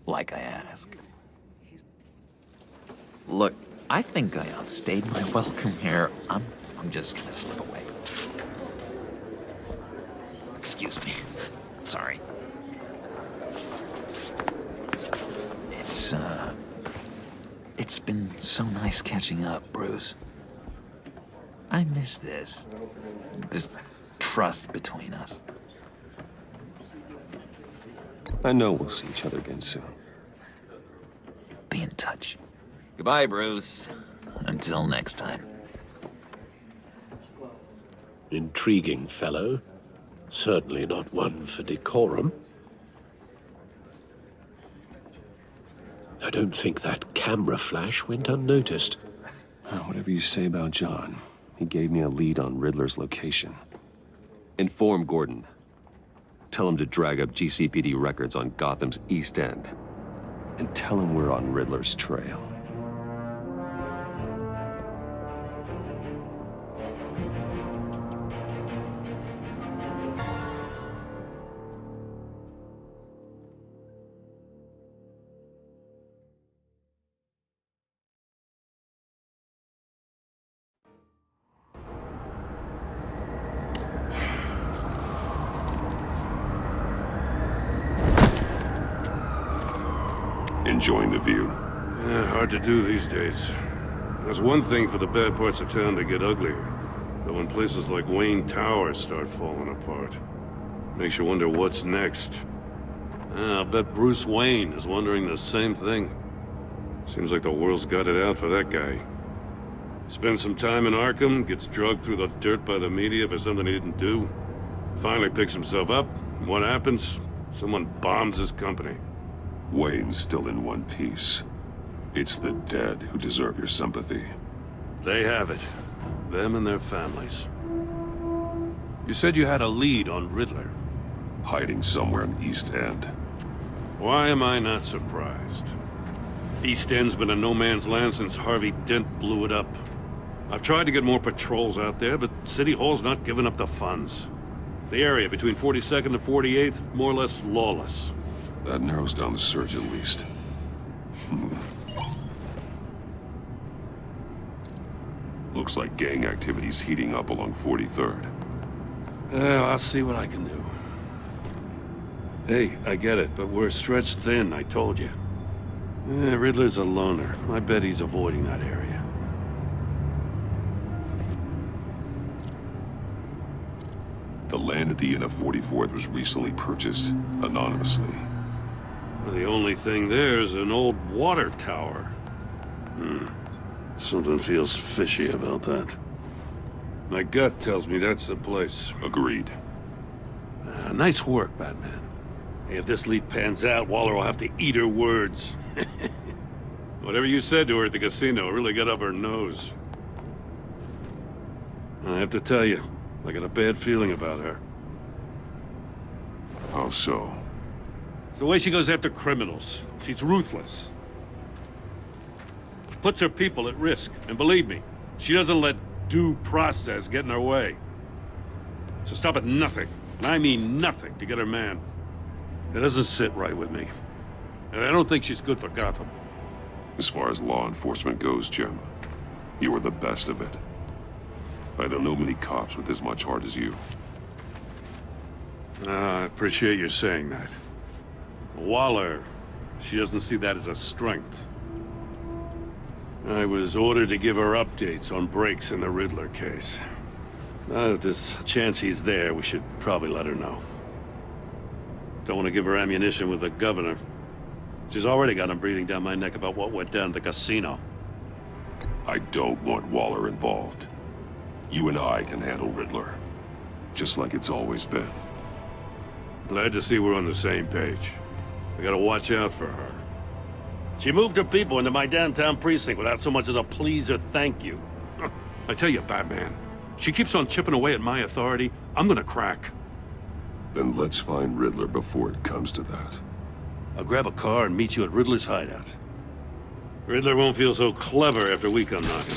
like I ask. Look, I think I outstayed my welcome here. I'm just gonna slip away. Excuse me. Sorry. It's been so nice catching up, Bruce. I miss this trust between us. I know we'll see each other again soon. Be in touch. Goodbye, Bruce. Until next time. Intriguing fellow. Certainly not one for decorum. I don't think that camera flash went unnoticed. Whatever you say about John, he gave me a lead on Riddler's location. Inform Gordon. Tell him to drag up GCPD records on Gotham's East End. And tell him we're on Riddler's trail. Enjoying the view? Yeah, hard to do these days. There's one thing for the bad parts of town to get uglier, but when places like Wayne Tower start falling apart, makes you wonder what's next. I'll bet Bruce Wayne is wondering the same thing. Seems like the world's got it out for that guy. Spends some time in Arkham, gets drugged through the dirt by the media for something he didn't do. Finally picks himself up, and what happens? Someone bombs his company. Wayne's still in one piece. It's the dead who deserve your sympathy. They have it. Them and their families. You said you had a lead on Riddler. Hiding somewhere in East End. Why am I not surprised? East End's been a no-man's land since Harvey Dent blew it up. I've tried to get more patrols out there, but City Hall's not giving up the funds. The area between 42nd and 48th, more or less lawless. That narrows down the search at least. Looks like gang activity's heating up along 43rd. I'll see what I can do. Hey, I get it, but we're stretched thin, I told you. Riddler's a loner. I bet he's avoiding that area. The land at the end of 44th was recently purchased anonymously. Well, the only thing there is an old water tower. Something feels fishy about that. My gut tells me that's the place. Agreed. Nice work, Batman. Hey, if this lead pans out, Waller will have to eat her words. Whatever you said to her at the casino really got up her nose. I have to tell you, I got a bad feeling about her. How so? It's the way she goes after criminals. She's ruthless. Puts her people at risk. And believe me, she doesn't let due process get in her way. So stop at nothing, and I mean nothing, to get her man. It doesn't sit right with me. And I don't think she's good for Gotham. As far as law enforcement goes, Jim, you are the best of it. I don't know many cops with as much heart as you. I appreciate you saying that. Waller, she doesn't see that as a strength. I was ordered to give her updates on breaks in the Riddler case. If there's a chance he's there, we should probably let her know. Don't want to give her ammunition with the governor. She's already got him breathing down my neck about what went down at the casino. I don't want Waller involved. You and I can handle Riddler. Just like it's always been. Glad to see we're on the same page. We gotta watch out for her. She moved her people into my downtown precinct without so much as a please or thank you. I tell you, Batman, she keeps on chipping away at my authority, I'm gonna crack. Then let's find Riddler before it comes to that. I'll grab a car and meet you at Riddler's hideout. Riddler won't feel so clever after we come knocking.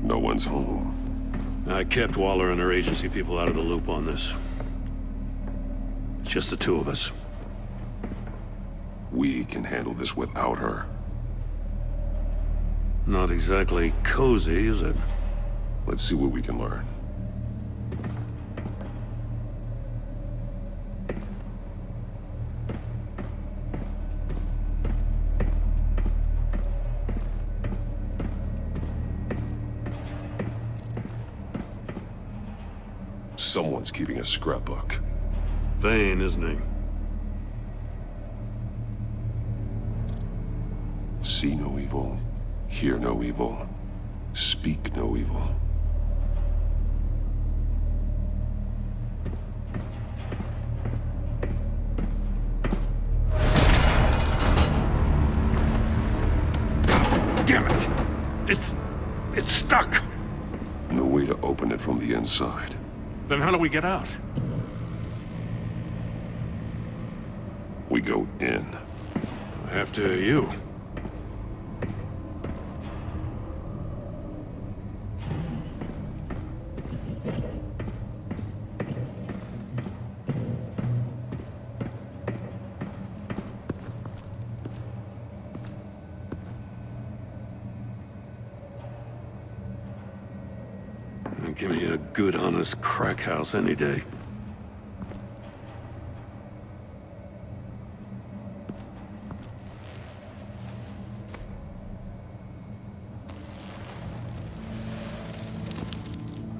No one's home. I kept Waller and her agency people out of the loop on this. It's just the two of us. We can handle this without her. Not exactly cozy, is it? Let's see what we can learn. one's keeping a scrapbook. Vain, isn't he? See no evil, hear no evil, speak no evil. Damn it! It's stuck! No way to open it from the inside. Then how do we get out? We go in. After you. Give me a good, honest crack house any day.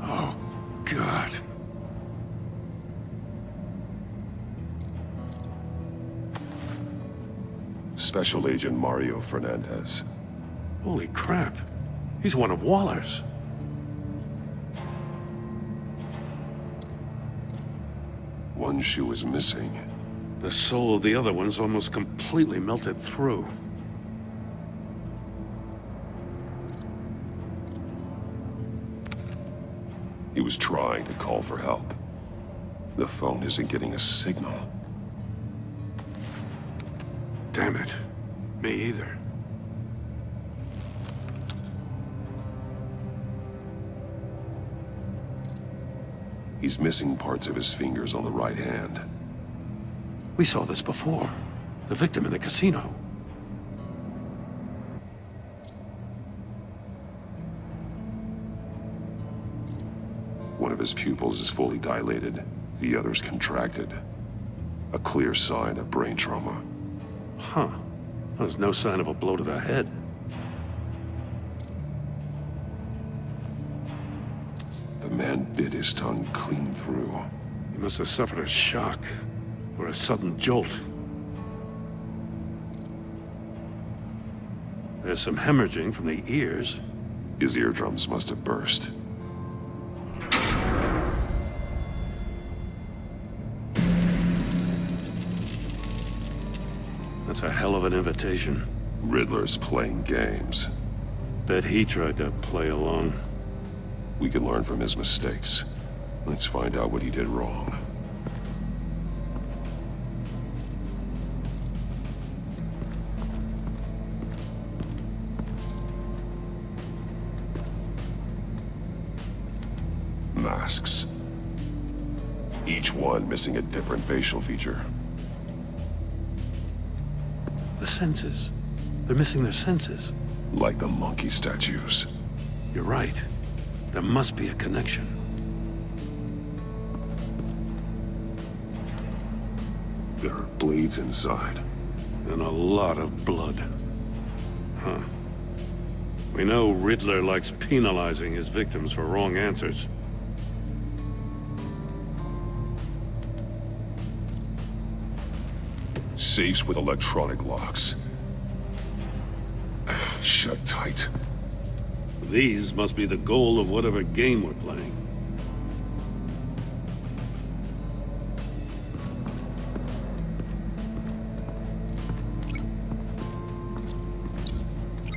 Oh, God. Special Agent Mario Fernandez. Holy crap. He's one of Waller's. One shoe is missing. The soul of the other one's almost completely melted through. He was trying to call for help. The phone isn't getting a signal. Damn it. Me either. He's missing parts of his fingers on the right hand. We saw this before. The victim in the casino. One of his pupils is fully dilated, the other's contracted. A clear sign of brain trauma. Huh. There's no sign of a blow to the head. The man bit his tongue clean through. He must have suffered a shock, or a sudden jolt. There's some hemorrhaging from the ears. His eardrums must have burst. That's a hell of an invitation. Riddler's playing games. Bet he tried to play along. We can learn from his mistakes. Let's find out what he did wrong. Masks. Each one missing a different facial feature. The senses. They're missing their senses. Like the monkey statues. You're right. There must be a connection. There are blades inside. And a lot of blood. Huh. We know Riddler likes penalizing his victims for wrong answers. Safes with electronic locks. Shut tight. These must be the goal of whatever game we're playing.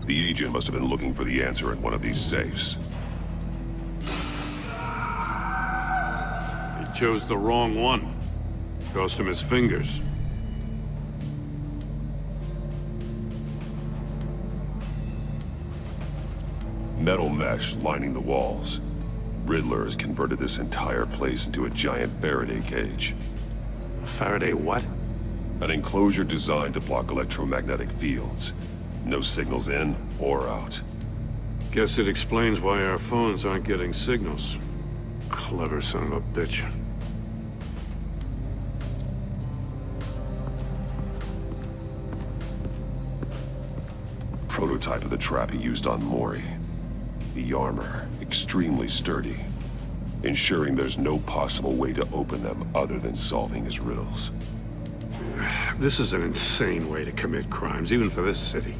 The agent must have been looking for the answer in one of these safes. He chose the wrong one. Cost him his fingers. Metal mesh lining the walls. Riddler has converted this entire place into a giant Faraday cage. A Faraday what? An enclosure designed to block electromagnetic fields. No signals in or out. Guess it explains why our phones aren't getting signals. Clever son of a bitch. Prototype of the trap he used on Mori. The armor, extremely sturdy. ensuring there's no possible way to open them other than solving his riddles. This is an insane way to commit crimes, even for this city.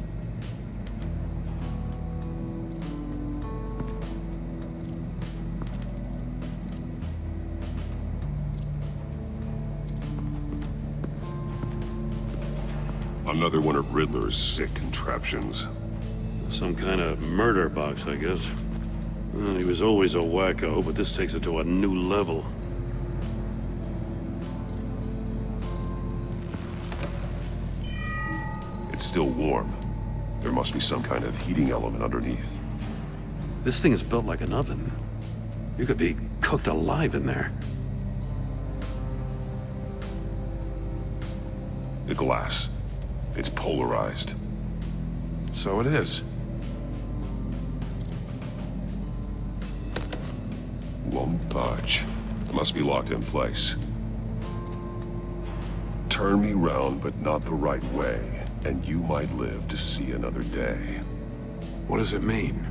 Another one of Riddler's sick contraptions. Some kind of murder box, I guess. Well, he was always a wacko, but this takes it to a new level. It's still warm. There must be some kind of heating element underneath. This thing is built like an oven. You could be cooked alive in there. The glass. It's polarized. So it is. Won't budge. Must be locked in place. Turn me round, but not the right way, and you might live to see another day. What does it mean?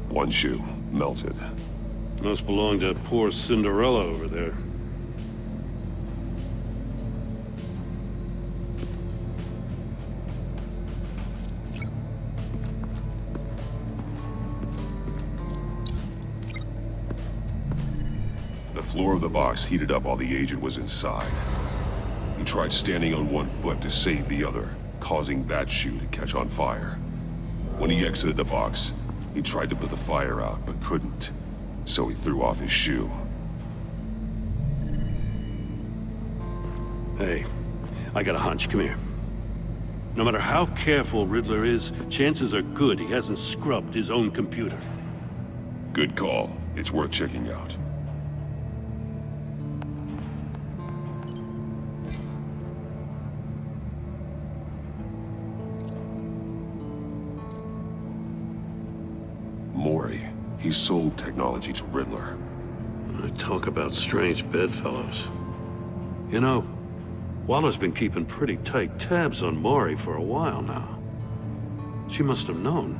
One shoe, melted. Must belong to poor Cinderella over there. The floor of the box heated up while the agent was inside. He tried standing on one foot to save the other, causing that shoe to catch on fire. When he exited the box, he tried to put the fire out, but couldn't. So he threw off his shoe. Hey, I got a hunch. Come here. No matter how careful Riddler is, chances are good he hasn't scrubbed his own computer. Good call. It's worth checking out. Mori. He sold technology to Riddler. I talk about strange bedfellows. You know, Waller's been keeping pretty tight tabs on Mori for a while now. She must have known.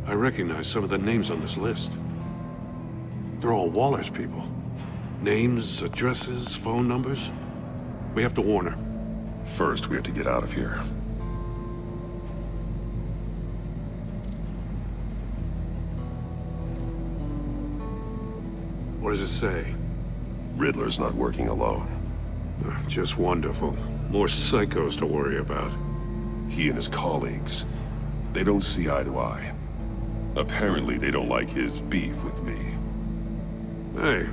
I recognize some of the names on this list. They're all Waller's people. Names, addresses, phone numbers. We have to warn her. First, we have to get out of here. What does it say? Riddler's not working alone. Just wonderful. More psychos to worry about. He and his colleagues, they don't see eye to eye. Apparently, they don't like his beef with me. Hey,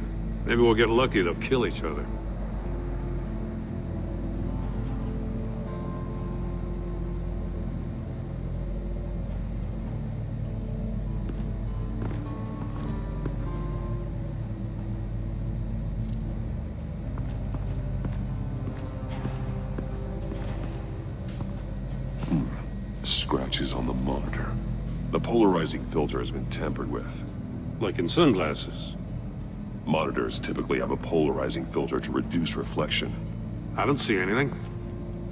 maybe we'll get lucky to kill each other. Scratches on the monitor. The polarizing filter has been tampered with. Like in sunglasses. Monitors typically have a polarizing filter to reduce reflection. I don't see anything.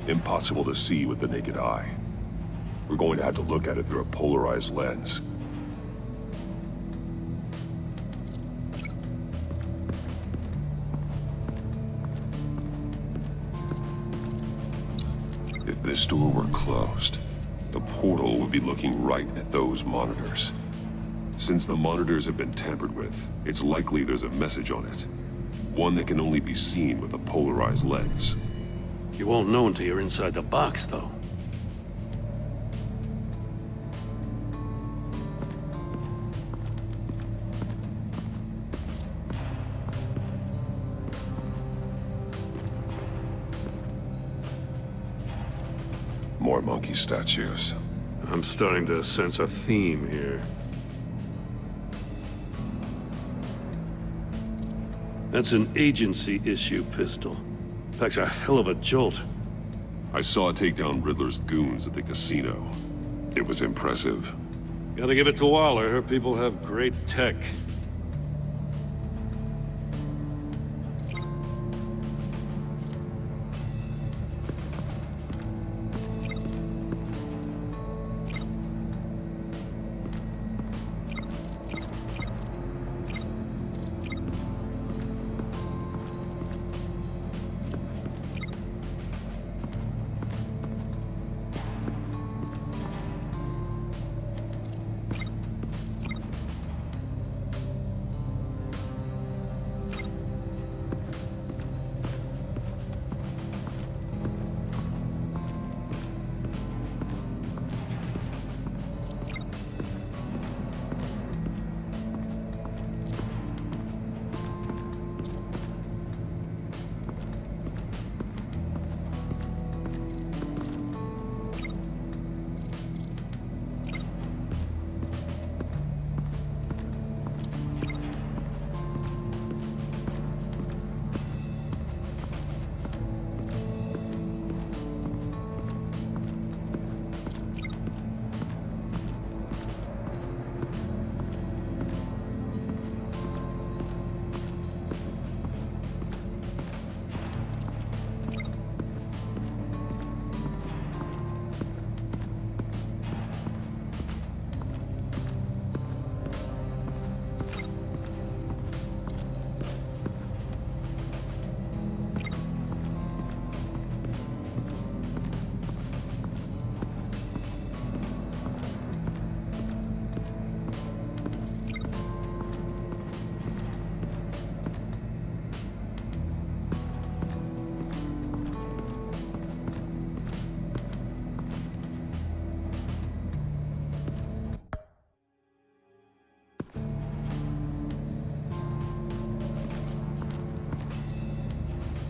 Impossible to see with the naked eye. We're going to have to look at it through a polarized lens. If this door were closed, the portal would be looking right at those monitors. Since the monitors have been tampered with, it's likely there's a message on it. One that can only be seen with a polarized lens. You won't know until you're inside the box, though. More monkey statues. I'm starting to sense a theme here. That's an agency-issue pistol. Packs a hell of a jolt. I saw it take down Riddler's goons at the casino. It was impressive. Gotta give it to Waller. Her people have great tech.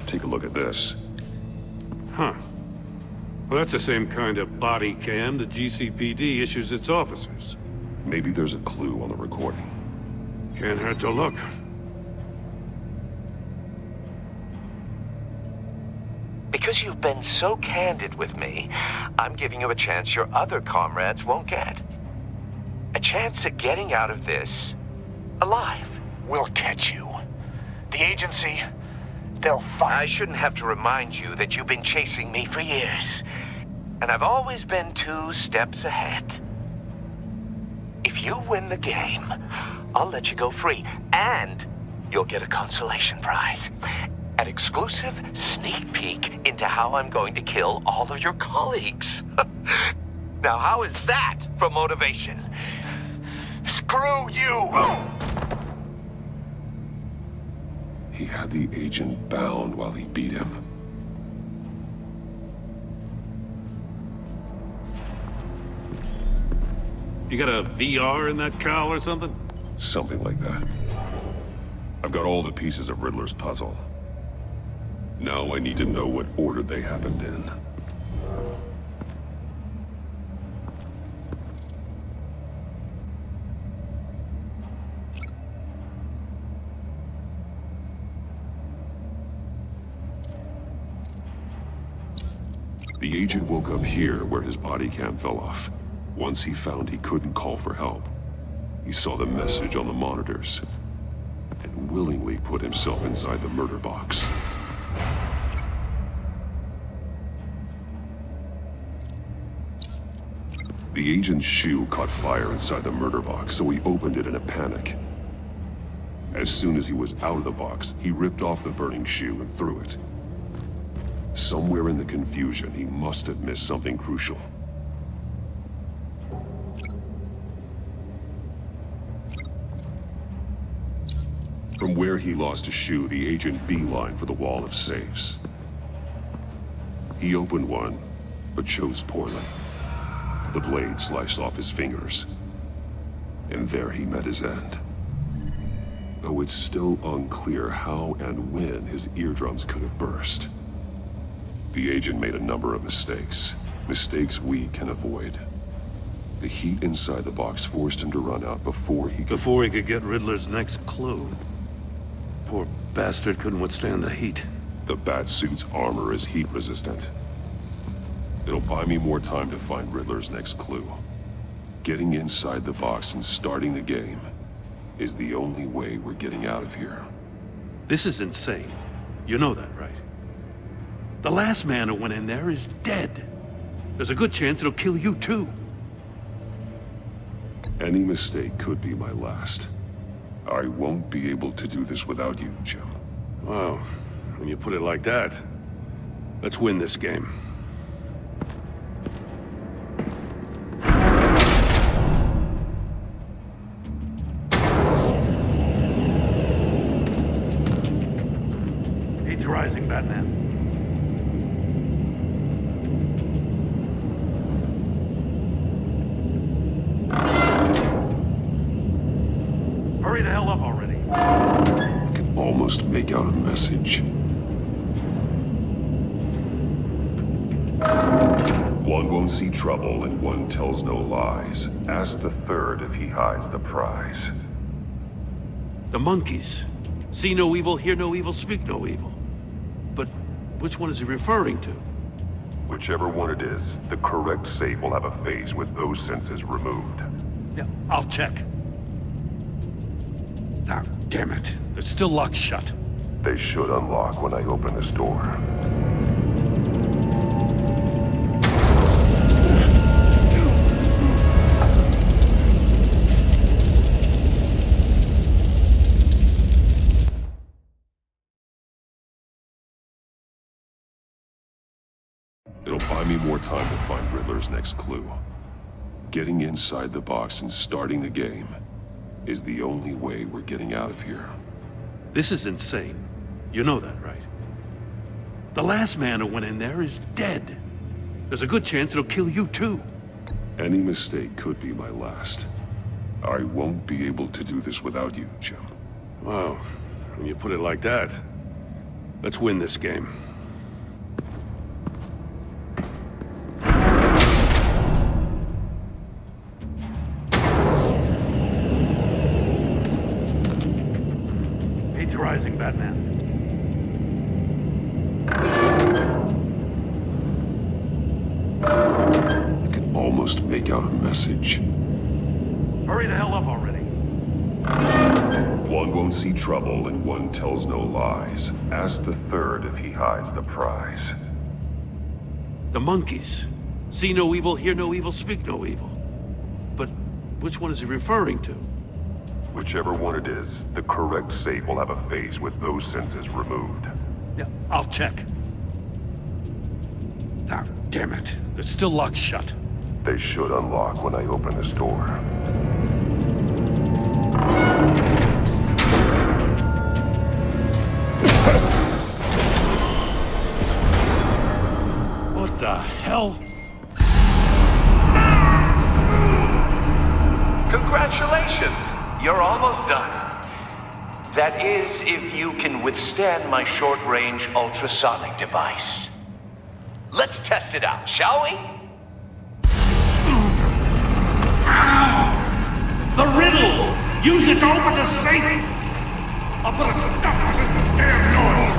Take a look at this. Huh. Well, that's the same kind of body cam the GCPD issues its officers. Maybe there's a clue on the recording. Can't hurt to look. Because you've been so candid with me, I'm giving you a chance your other comrades won't get. A chance at getting out of this alive. We'll catch you. The agency, they'll find... I shouldn't have to remind you that you've been chasing me for years. And I've always been 2 steps ahead. If you win the game, I'll let you go free. And you'll get a consolation prize. An exclusive sneak peek into how I'm going to kill all of your colleagues. Now, how is that for motivation? Screw you! He had the agent bound while he beat him. You got a VR in that cowl or something? Something like that. I've got all the pieces of Riddler's puzzle. Now I need to know what order they happened in. The agent woke up here where his body cam fell off. Once he found he couldn't call for help, he saw the message on the monitors and willingly put himself inside the murder box. The agent's shoe caught fire inside the murder box, so he opened it in a panic. As soon as he was out of the box, he ripped off the burning shoe and threw it. Somewhere in the confusion, he must have missed something crucial. From where he lost a shoe, the agent beelined for the wall of safes. He opened one, but chose poorly. The blade sliced off his fingers. And there he met his end. Though it's still unclear how and when his eardrums could have burst. The agent made a number of mistakes. Mistakes we can avoid. The heat inside the box forced him to run out before he could get Riddler's next clue. Poor bastard couldn't withstand the heat. The Batsuit's armor is heat resistant. It'll buy me more time to find Riddler's next clue. Getting inside the box and starting the game is the only way we're getting out of here. This is insane. You know that, right? The last man who went in there is dead. There's a good chance it'll kill you too. Any mistake could be my last. I won't be able to do this without you, Jim. Wow, when you put it like that, let's win this game. Age rising, Batman. Hurry the hell up already. I can almost make out a message. One won't see trouble and one tells no lies. Ask the third if he hides the prize. The monkeys. See no evil, hear no evil, speak no evil. But which one is he referring to? Whichever one it is, the correct save will have a face with those senses removed. Yeah, I'll check. Ah, damn it. They're still locked shut. They should unlock when I open this door. It'll buy me more time to find Riddler's next clue. Getting inside the box and starting the game is the only way we're getting out of here. This is insane. You know that, right? The last man who went in there is dead. There's a good chance it'll kill you too. Any mistake could be my last. I won't be able to do this without you, Jim. Wow, when you put it like that, let's win this game. Age rising, Batman. I can almost make out a message. Hurry the hell up already. One won't see trouble and one tells no lies. Ask the third if he hides the prize. The monkeys. See no evil, hear no evil, speak no evil. But which one is he referring to? Whichever one it is, the correct save will have a face with those senses removed. Yeah, I'll check. Ah, damn it. They're still locked shut. They should unlock when I open this door. What the hell? Congratulations! You're almost done. That is, if you can withstand my short-range ultrasonic device. Let's test it out, shall we? The riddle! Use it to open the safe! I'll put a stop to this damn noise!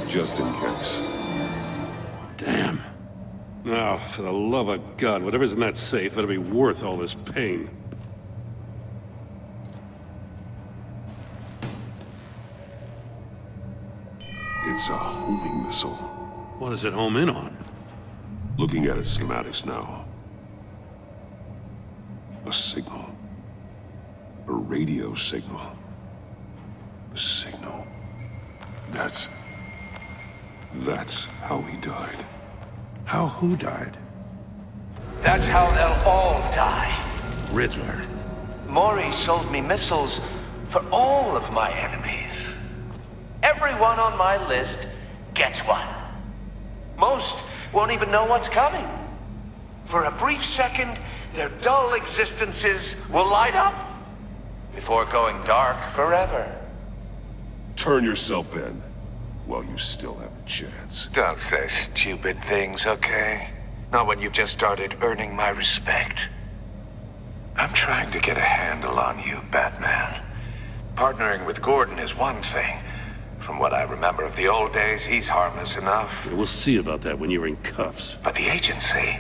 Just in case. Damn. Now, for the love of God, whatever's in that safe better be worth all this pain. It's a homing missile. What does it home in on? Looking at its schematics now. A signal. A radio signal. A signal. That's how he died. How who died? That's how they'll all die. Riddler. Maury sold me missiles for all of my enemies. Everyone on my list gets one. Most won't even know what's coming. For a brief second, their dull existences will light up before going dark forever. Turn yourself in while you still have a chance. Don't say stupid things, okay? Not when you've just started earning my respect. I'm trying to get a handle on you, Batman. Partnering with Gordon is one thing. From what I remember of the old days, he's harmless enough. We'll see about that when you're in cuffs. But the agency,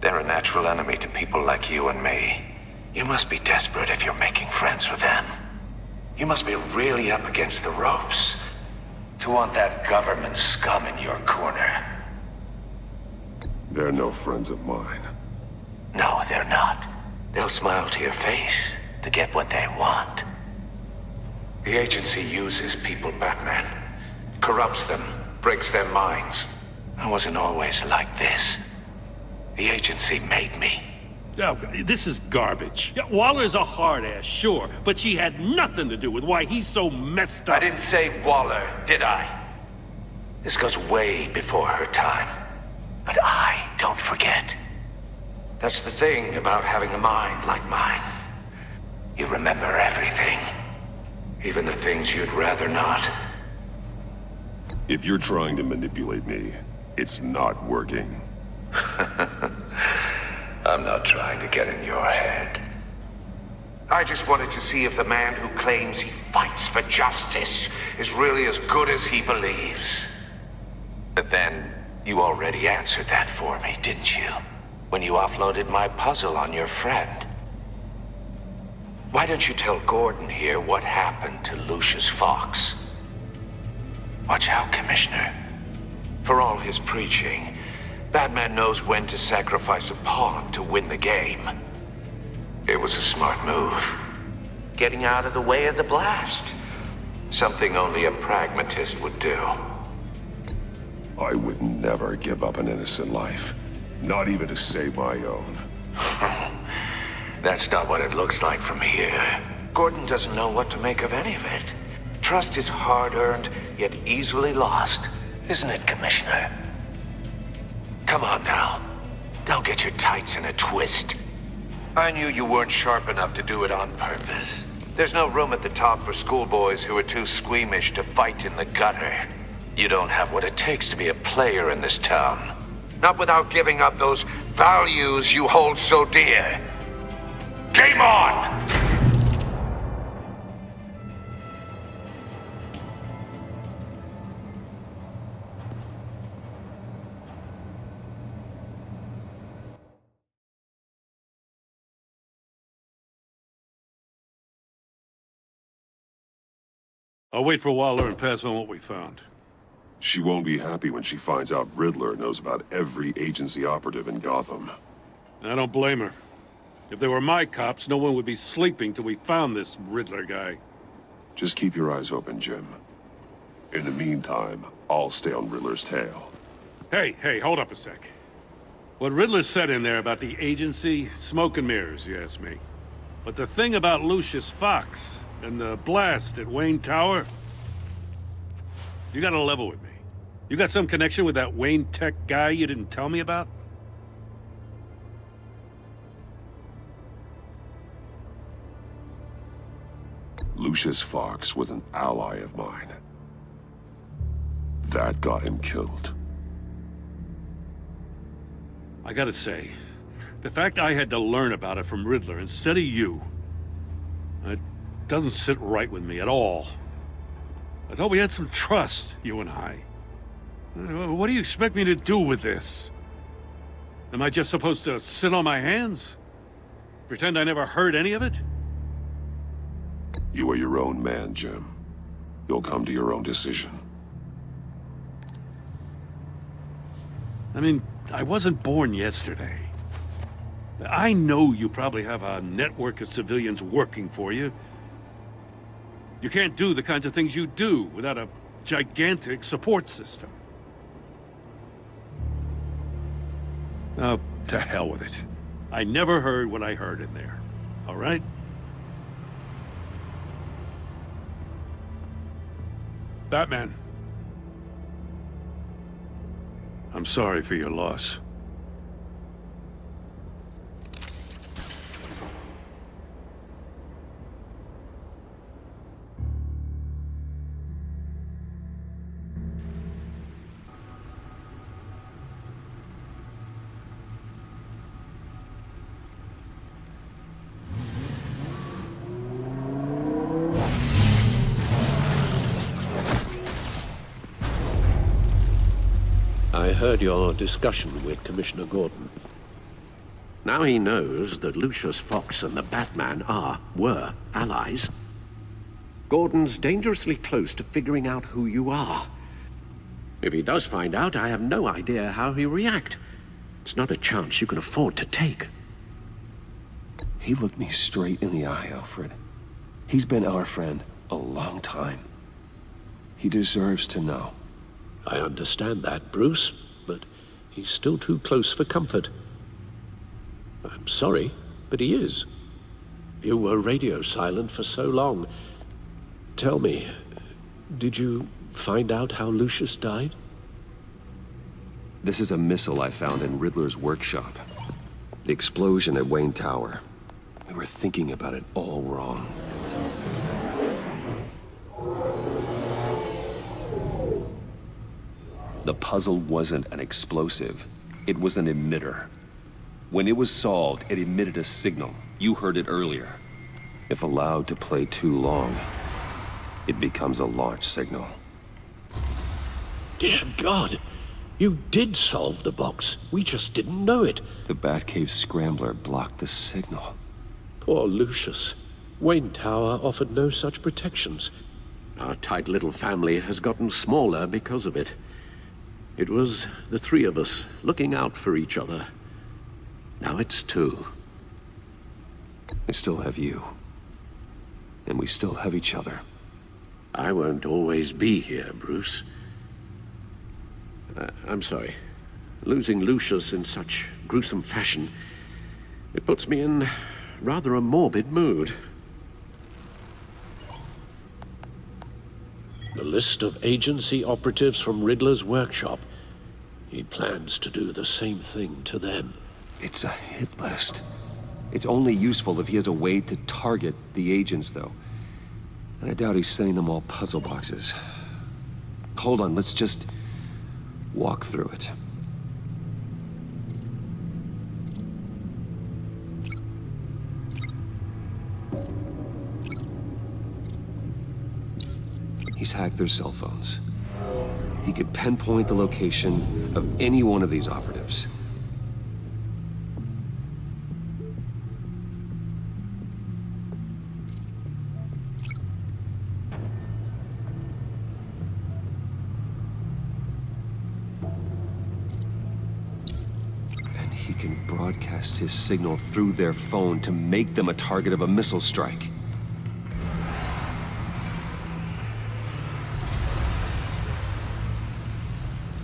they're a natural enemy to people like you and me. You must be desperate if you're making friends with them. You must be really up against the ropes to want that government scum in your corner. They're no friends of mine. No, they're not. They'll smile to your face to get what they want. The agency uses people, Batman. Corrupts them, breaks their minds. I wasn't always like this. The agency made me. Oh, this is garbage. Yeah, Waller's a hard ass, sure, but she had nothing to do with why he's so messed up. I didn't say Waller, did I? This goes way before her time. But I don't forget. That's the thing about having a mind like mine. You remember everything. Even the things you'd rather not. If you're trying to manipulate me, it's not working. I'm not trying to get in your head. I just wanted to see if the man who claims he fights for justice is really as good as he believes. But then, you already answered that for me, didn't you? When you offloaded my puzzle on your friend. Why don't you tell Gordon here what happened to Lucius Fox? Watch out, Commissioner. For all his preaching, Batman knows when to sacrifice a pawn to win the game. It was a smart move. Getting out of the way of the blast. Something only a pragmatist would do. I would never give up an innocent life. Not even to save my own. That's not what it looks like from here. Gordon doesn't know what to make of any of it. Trust is hard-earned, yet easily lost. Isn't it, Commissioner? Come on now. Don't get your tights in a twist. I knew you weren't sharp enough to do it on purpose. There's no room at the top for schoolboys who are too squeamish to fight in the gutter. You don't have what it takes to be a player in this town. Not without giving up those values you hold so dear. Game on! I'll wait for Waller and pass on what we found. She won't be happy when she finds out Riddler knows about every agency operative in Gotham. I don't blame her. If they were my cops, no one would be sleeping till we found this Riddler guy. Just keep your eyes open, Jim. In the meantime, I'll stay on Riddler's tail. Hey, hold up a sec. What Riddler said in there about the agency, smoke and mirrors, you ask me. But the thing about Lucius Fox and the blast at Wayne Tower, you gotta level with me. You got some connection with that Wayne Tech guy you didn't tell me about? Lucius Fox was an ally of mine. That got him killed. I gotta say, the fact I had to learn about it from Riddler instead of you, it doesn't sit right with me at all. I thought we had some trust, you and I. What do you expect me to do with this? Am I just supposed to sit on my hands? Pretend I never heard any of it? You are your own man, Jim. You'll come to your own decision. I mean, I wasn't born yesterday. I know you probably have a network of civilians working for you. You can't do the kinds of things you do without a gigantic support system. Oh, to hell with it. I never heard what I heard in there. All right? Batman. I'm sorry for your loss. I heard your discussion with Commissioner Gordon. Now he knows that Lucius Fox and the Batman were allies. Gordon's dangerously close to figuring out who you are. If he does find out, I have no idea how he'll react. It's not a chance you can afford to take. He looked me straight in the eye, Alfred. He's been our friend a long time. He deserves to know. I understand that, Bruce, but he's still too close for comfort. I'm sorry, but he is. You were radio silent for so long. Tell me, did you find out how Lucius died? This is a missile I found in Riddler's workshop. The explosion at Wayne Tower. We were thinking about it all wrong. The puzzle wasn't an explosive. It was an emitter. When it was solved, it emitted a signal. You heard it earlier. If allowed to play too long, it becomes a launch signal. Dear God! You did solve the box. We just didn't know it. The Batcave scrambler blocked the signal. Poor Lucius. Wayne Tower offered no such protections. Our tight little family has gotten smaller because of it. It was the three of us looking out for each other. Now it's two. I still have you. And we still have each other. I won't always be here, Bruce. I'm sorry. Losing Lucius in such gruesome fashion, it puts me in rather a morbid mood. The list of agency operatives from Riddler's workshop. He plans to do the same thing to them. It's a hit list. It's only useful if he has a way to target the agents, though. And I doubt he's sending them all puzzle boxes. Hold on, let's just walk through it. He's hacked their cell phones. He could pinpoint the location of any one of these operatives. And he can broadcast his signal through their phone to make them a target of a missile strike.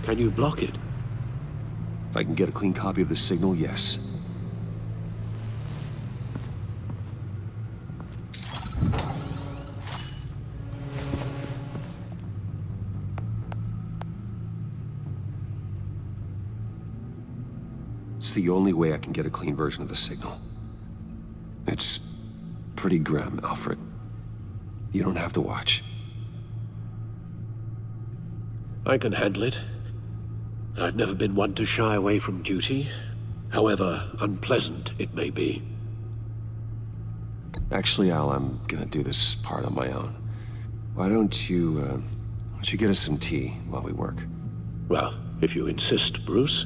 Can you block it? If I can get a clean copy of the signal, yes. It's the only way I can get a clean version of the signal. It's pretty grim, Alfred. You don't have to watch. I can handle it. I've never been one to shy away from duty, however unpleasant it may be. Actually, Al, I'm gonna do this part on my own. Why don't you get us some tea while we work? Well, if you insist, Bruce.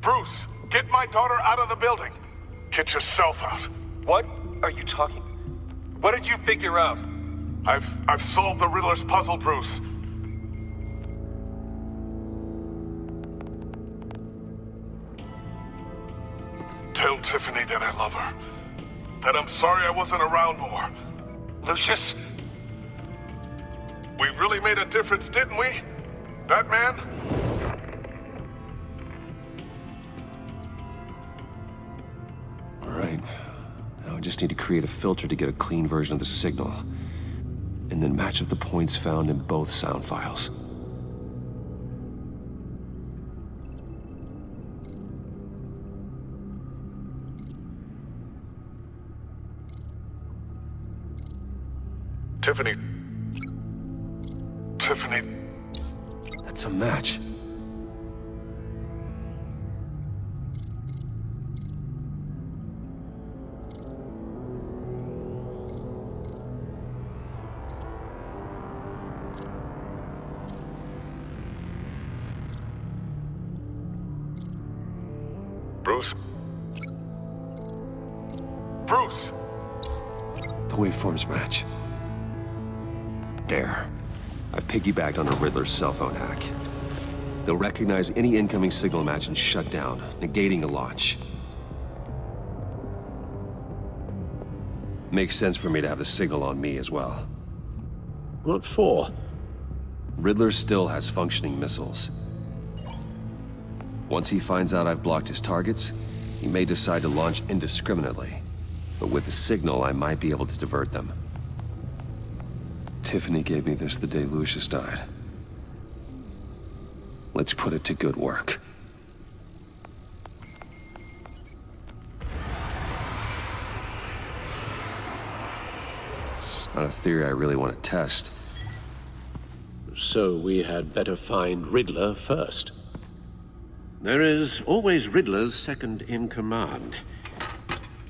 Bruce, get my daughter out of the building. Get yourself out. What are you talking? What did you figure out? I've solved the Riddler's puzzle, Bruce. Tell Tiffany that I love her. That I'm sorry I wasn't around more. Lucius? We really made a difference, didn't we? Batman? All right. Now I just need to create a filter to get a clean version of the signal, and then match up the points found in both sound files. Tiffany. That's a match. Bruce? Bruce! The waveforms match. There. I've piggybacked on a Riddler's cell phone hack. They'll recognize any incoming signal match and shut down, negating a launch. Makes sense for me to have the signal on me as well. What for? Riddler still has functioning missiles. Once he finds out I've blocked his targets, he may decide to launch indiscriminately. But with the signal, I might be able to divert them. Tiffany gave me this the day Lucius died. Let's put it to good work. It's not a theory I really want to test. So we had better find Riddler first. There is always Riddler's second in command.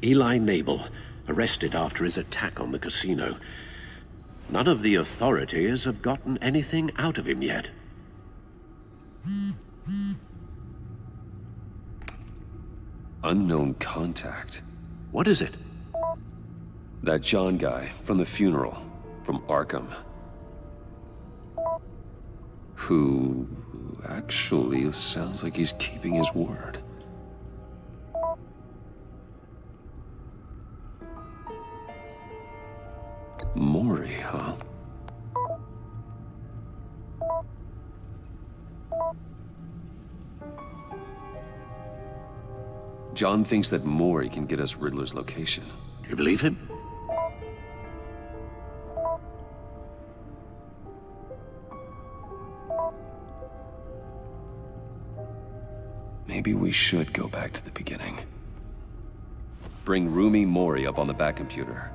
Eli Nabel, arrested after his attack on the casino. None of the authorities have gotten anything out of him yet. Unknown contact. What is it? That John guy from the funeral, from Arkham. Who actually sounds like he's keeping his word. Mori, huh? John thinks that Mori can get us Riddler's location. Do you believe him? Maybe we should go back to the beginning. Bring Rumi Mori up on the back computer.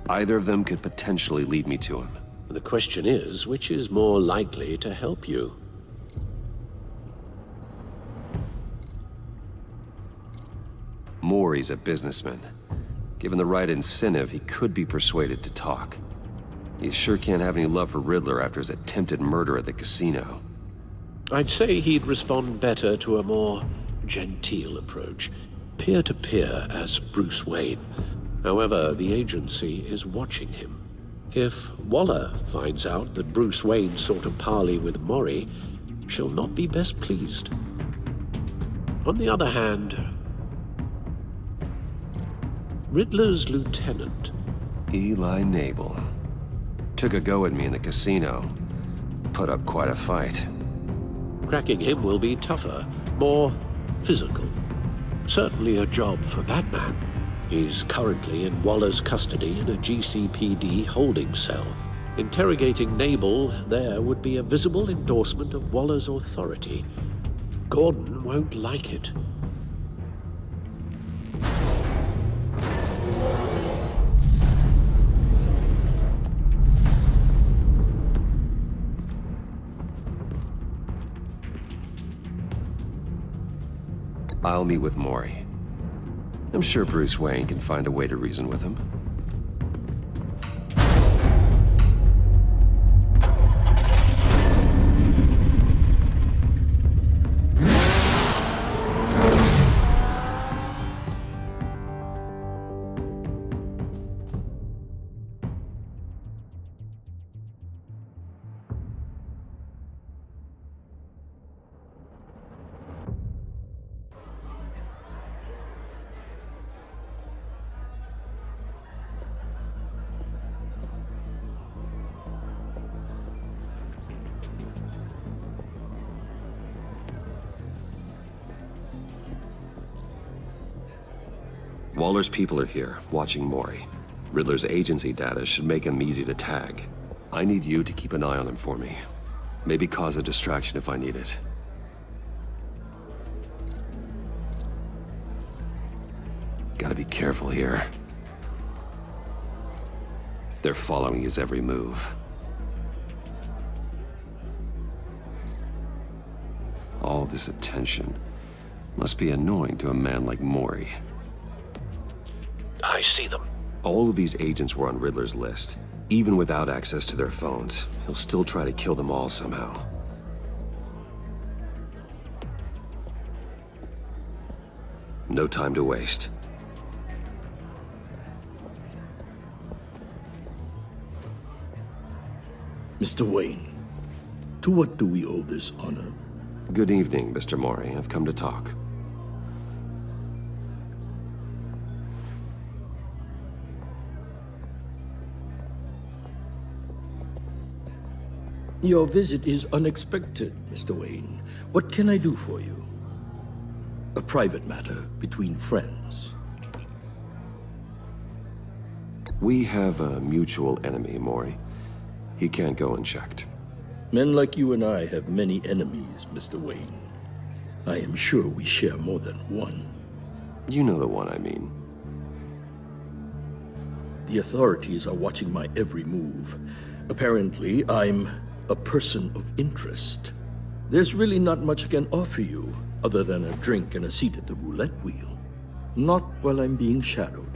Either of them could potentially lead me to him. The question is, which is more likely to help you? Mori's a businessman. Given the right incentive, he could be persuaded to talk. He sure can't have any love for Riddler after his attempted murder at the casino. I'd say he'd respond better to a more genteel approach. Peer-to-peer as Bruce Wayne. However, the agency is watching him. If Waller finds out that Bruce Wayne sought a parley with Mori, she'll not be best pleased. On the other hand, Riddler's lieutenant, Eli Nabel, took a go at me in the casino. Put up quite a fight. Cracking him will be tougher, more physical. Certainly a job for Batman. He's currently in Waller's custody in a GCPD holding cell. Interrogating Nabel there would be a visible endorsement of Waller's authority. Gordon won't like it. I'll meet with Mori. I'm sure Bruce Wayne can find a way to reason with him. Waller's people are here, watching Mori. Riddler's agency data should make him easy to tag. I need you to keep an eye on him for me. Maybe cause a distraction if I need it. Gotta be careful here. They're following his every move. All this attention must be annoying to a man like Mori. I see them. All of these agents were on Riddler's list. Even without access to their phones, he'll still try to kill them all somehow. No time to waste. Mr. Wayne, to what do we owe this honor? Good evening, Mr. Mori. I've come to talk. Your visit is unexpected, Mr. Wayne. What can I do for you? A private matter between friends. We have a mutual enemy, Mori. He can't go unchecked. Men like you and I have many enemies, Mr. Wayne. I am sure we share more than one. You know the one I mean. The authorities are watching my every move. Apparently, I'm a person of interest. There's really not much I can offer you, other than a drink and a seat at the roulette wheel. Not while I'm being shadowed.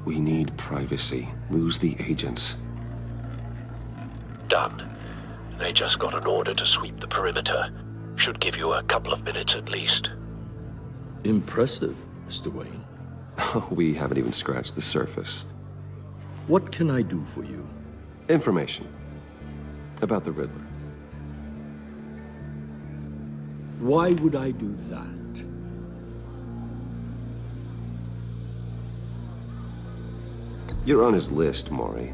We need privacy. Lose the agents. Done. They just got an order to sweep the perimeter. Should give you a couple of minutes at least. Impressive, Mr. Wayne. We haven't even scratched the surface. What can I do for you? Information. About the Riddler. Why would I do that? You're on his list, Mori.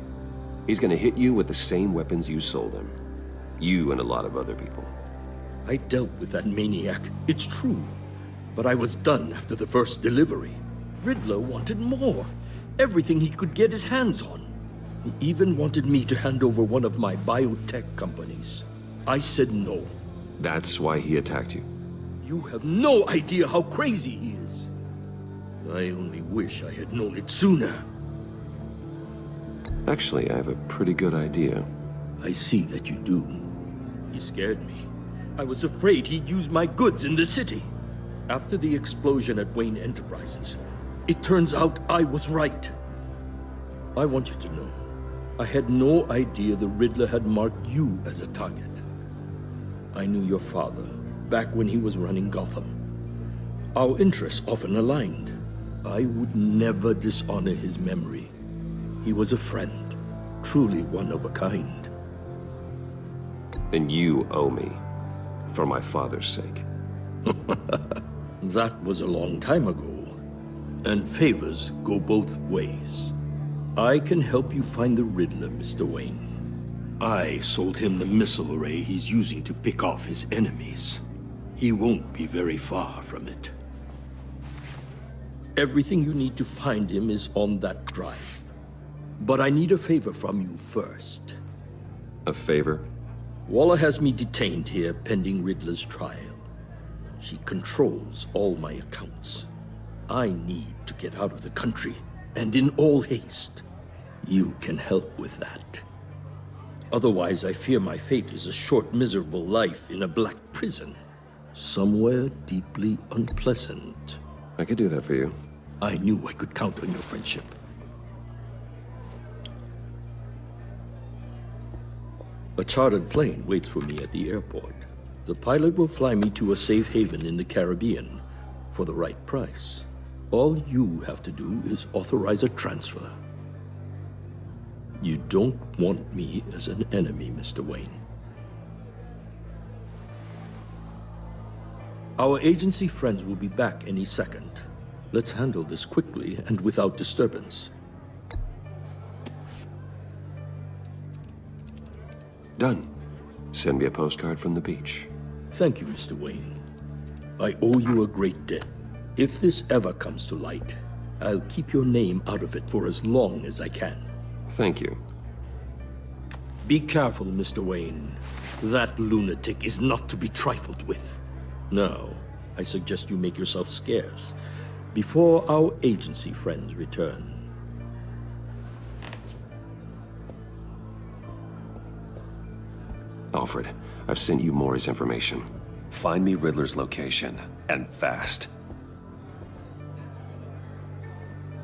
He's gonna hit you with the same weapons you sold him. You and a lot of other people. I dealt with that maniac, it's true. But I was done after the first delivery. Riddler wanted more. Everything he could get his hands on. He even wanted me to hand over one of my biotech companies. I said no. That's why he attacked you. You have no idea how crazy he is. I only wish I had known it sooner. Actually, I have a pretty good idea. I see that you do. He scared me. I was afraid he'd use my goods in the city. After the explosion at Wayne Enterprises, it turns out I was right. I want you to know, I had no idea the Riddler had marked you as a target. I knew your father, back when he was running Gotham. Our interests often aligned. I would never dishonor his memory. He was a friend, truly one of a kind. Then you owe me, for my father's sake. That was a long time ago, and favors go both ways. I can help you find the Riddler, Mr. Wayne. I sold him the missile array he's using to pick off his enemies. He won't be very far from it. Everything you need to find him is on that drive. But I need a favor from you first. A favor? Waller has me detained here pending Riddler's trial. She controls all my accounts. I need to get out of the country, and in all haste. You can help with that. Otherwise, I fear my fate is a short, miserable life in a black prison. Somewhere deeply unpleasant. I could do that for you. I knew I could count on your friendship. A chartered plane waits for me at the airport. The pilot will fly me to a safe haven in the Caribbean for the right price. All you have to do is authorize a transfer. You don't want me as an enemy, Mr. Wayne. Our agency friends will be back any second. Let's handle this quickly and without disturbance. Done. Send me a postcard from the beach. Thank you, Mr. Wayne. I owe you a great debt. If this ever comes to light, I'll keep your name out of it for as long as I can. Thank you. Be careful, Mr. Wayne. That lunatic is not to be trifled with. Now, I suggest you make yourself scarce before our agency friends return. Alfred, I've sent you Maury's information. Find me Riddler's location, and fast.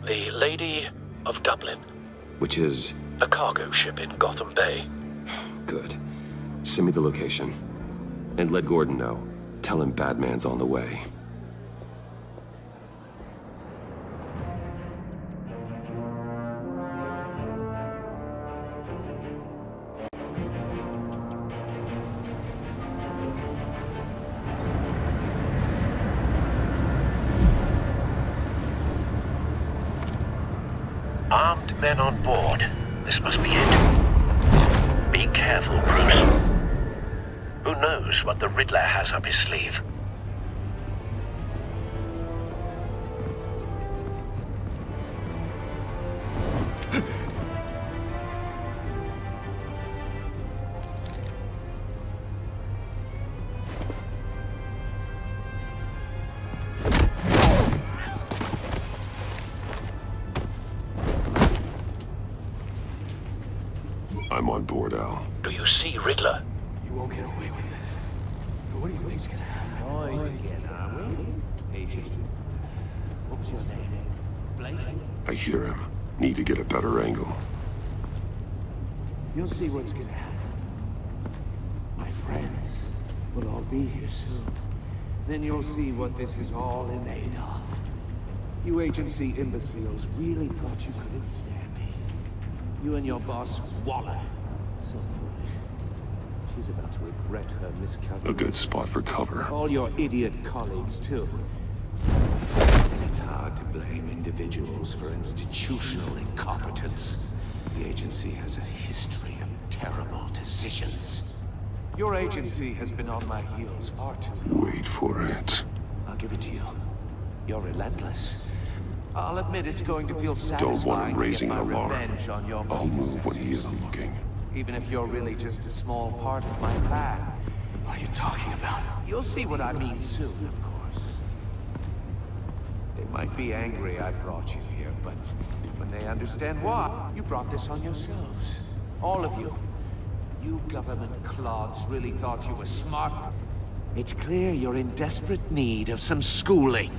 The Lady of Dublin. Which is... A cargo ship in Gotham Bay. Good. Send me the location. And let Gordon know. Tell him Batman's on the way. Armed men on board. This must be it. Be careful, Bruce. Who knows what the Riddler has up his sleeve? I'm on board, Al. Do you see Riddler? You won't get away with this. What do you think's gonna happen? Noise again, are we? Agent. What's your name? Blake? I hear him. Need to get a better angle. You'll see what's gonna happen. My friends will all be here soon. Then you'll see what this is all in aid of. You agency imbeciles really thought you couldn't stand me. You and your boss, Waller. So foolish. She's about to regret her miscalculation. A good spot for cover. All your idiot colleagues, too. And it's hard to blame individuals for institutional incompetence. The agency has a history of terrible decisions. Your agency has been on my heels far too long. Wait for it. I'll give it to you. You're relentless. I'll admit it's going to feel satisfying. Don't want him raising an to get my alarm. revenge on your I'll move when he isn't looking. even if you're really just a small part of my plan. What are you talking about? You'll see what I mean soon, of course. They might be angry I brought you here, but when they understand why, you brought this on yourselves. All of you. You government clods really thought you were smart. It's clear you're in desperate need of some schooling.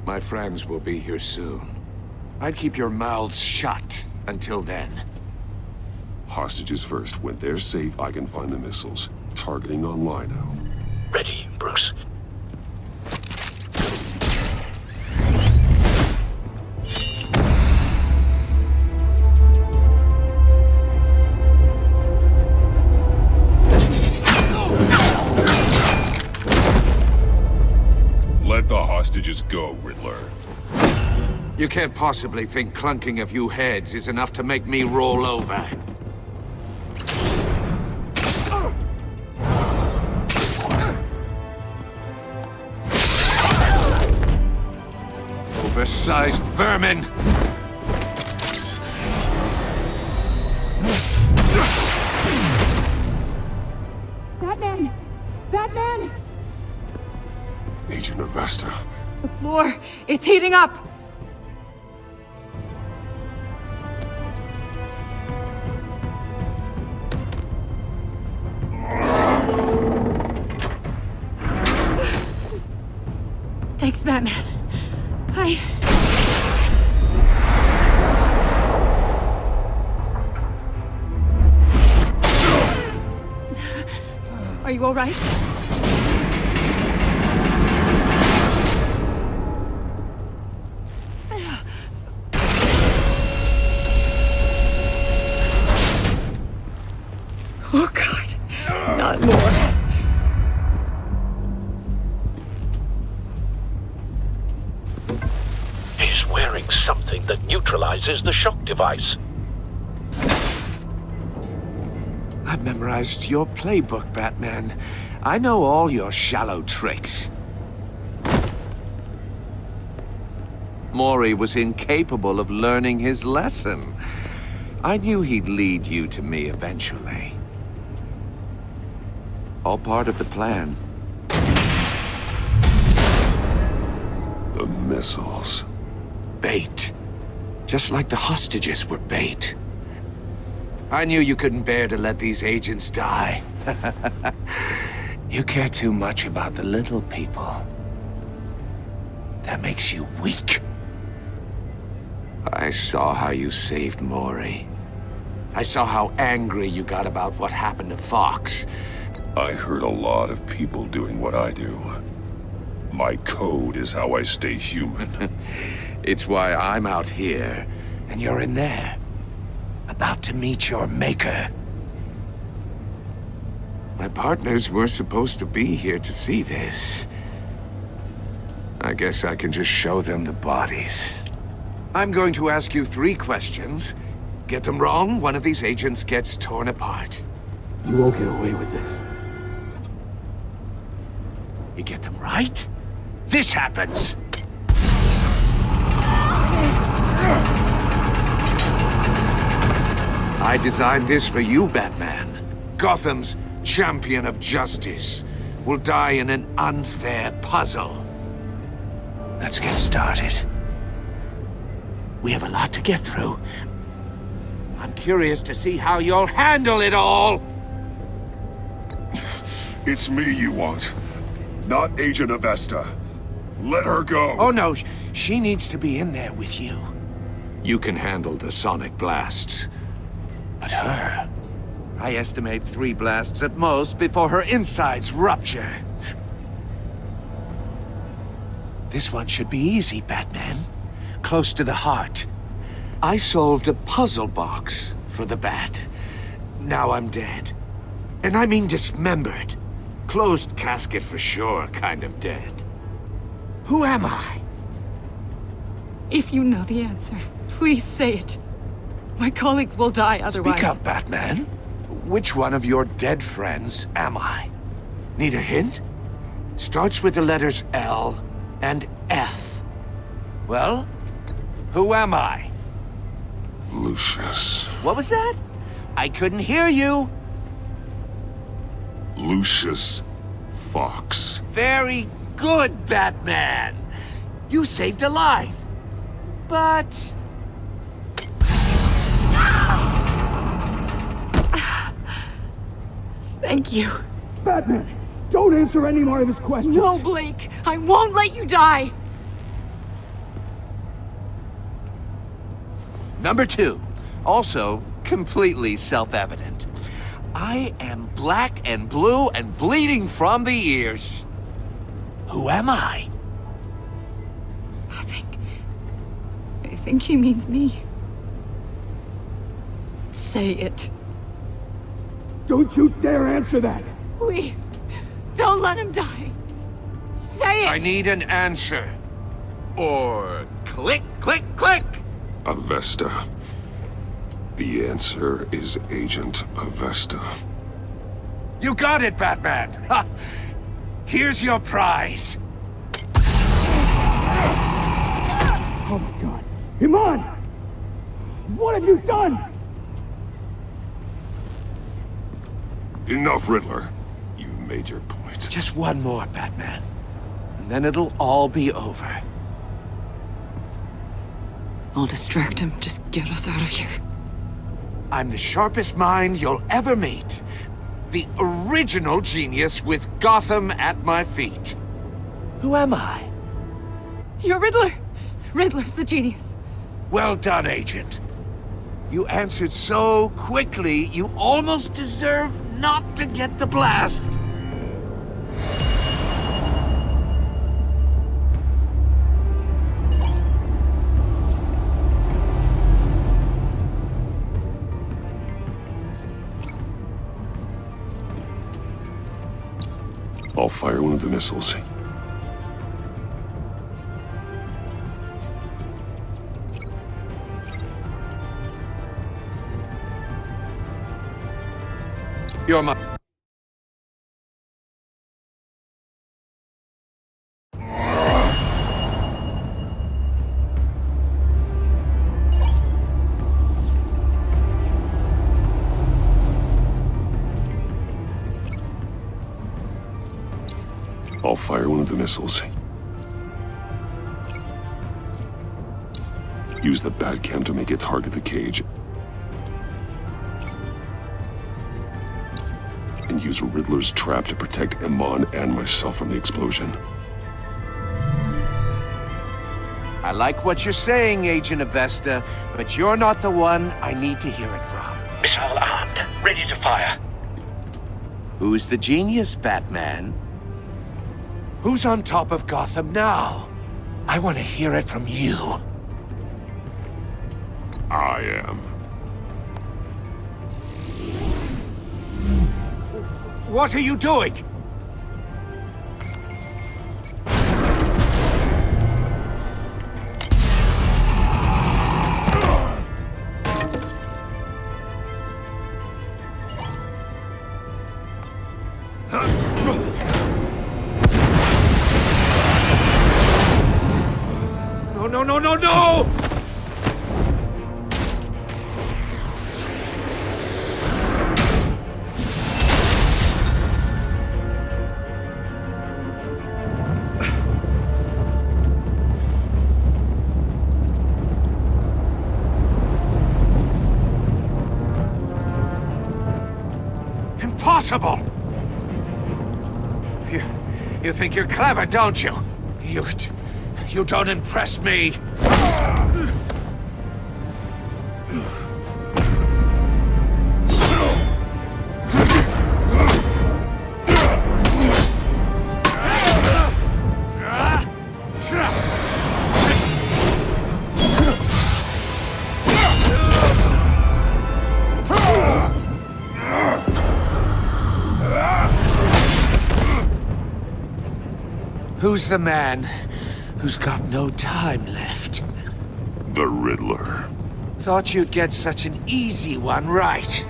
My friends will be here soon. I'd keep your mouths shut until then. Hostages first. When they're safe, I can find the missiles. Targeting online now. Ready, Bruce. Let the hostages go, Riddler. You can't possibly think clunking a few heads is enough to make me roll over. Oversized vermin! Batman! Batman! Agent Avesta. The floor, it's heating up! Thanks, Batman. Are you all right? Oh, God. Not more. He's wearing something that neutralizes the shock device. I've memorized your playbook, Batman. I know all your shallow tricks. Mori was incapable of learning his lesson. I knew he'd lead you to me eventually. All part of the plan. The missiles. Bait. Just like the hostages were bait. I knew you couldn't bear to let these agents die. You care too much about the little people. That makes you weak. I saw how you saved Mori. I saw how angry you got about what happened to Fox. I heard a lot of people doing what I do. My code is how I stay human. It's why I'm out here, and you're in there. About to meet your maker. My partners were supposed to be here to see this. I guess I can just show them the bodies. I'm going to ask you 3 questions. Get them wrong, one of these agents gets torn apart. You won't get away with this. You get them right, this happens. I designed this for you, Batman. Gotham's champion of justice will die in an unfair puzzle. Let's get started. We have a lot to get through. I'm curious to see how you'll handle it all. It's me you want, not Agent Avesta. Let her go. Oh no, she needs to be in there with you. You can handle the sonic blasts. But her... I estimate 3 blasts at most before her insides rupture. This one should be easy, Batman. Close to the heart. I solved a puzzle box for the Bat. Now I'm dead. And I mean dismembered. Closed casket for sure, kind of dead. Who am I? If you know the answer, please say it. My colleagues will die otherwise. Speak up, Batman. Which one of your dead friends am I? Need a hint? Starts with the letters L and F. Well, who am I? Lucius. What was that? I couldn't hear you. Lucius Fox. Very good, Batman. You saved a life. But... Thank you. Batman, don't answer any more of his questions. No, Blake. I won't let you die. Number 2. Also, completely self-evident. I am black and blue and bleeding from the ears. Who am I? I think he means me. Say it. Don't you dare answer that! Please, don't let him die. Say it! I need an answer. Or click, click, click! Avesta. The answer is Agent Avesta. You got it, Batman! Ha! Here's your prize. Oh my god. Iman! What have you done? Enough, Riddler. You made your point. Just one more, Batman. And then it'll all be over. I'll distract him. Just get us out of here. I'm the sharpest mind you'll ever meet. The original genius with Gotham at my feet. Who am I? You're Riddler. Riddler's the genius. Well done, Agent. You answered so quickly, you almost deserve not to get the blast. I'll fire one of the missiles. You're my... I'll fire one of the missiles. Use the Batcam to make it target the cage. And use Riddler's trap to protect Iman and myself from the explosion. I like what you're saying, Agent Avesta, but you're not the one I need to hear it from. Missile armed, ready to fire. Who's the genius, Batman? Who's on top of Gotham now? I want to hear it from you. I am. What are you doing? No, no, no, no, no! Impossible! You think you're clever, don't you? You don't impress me. Who's the man who's got no time left? The Riddler. Thought you'd get such an easy one right.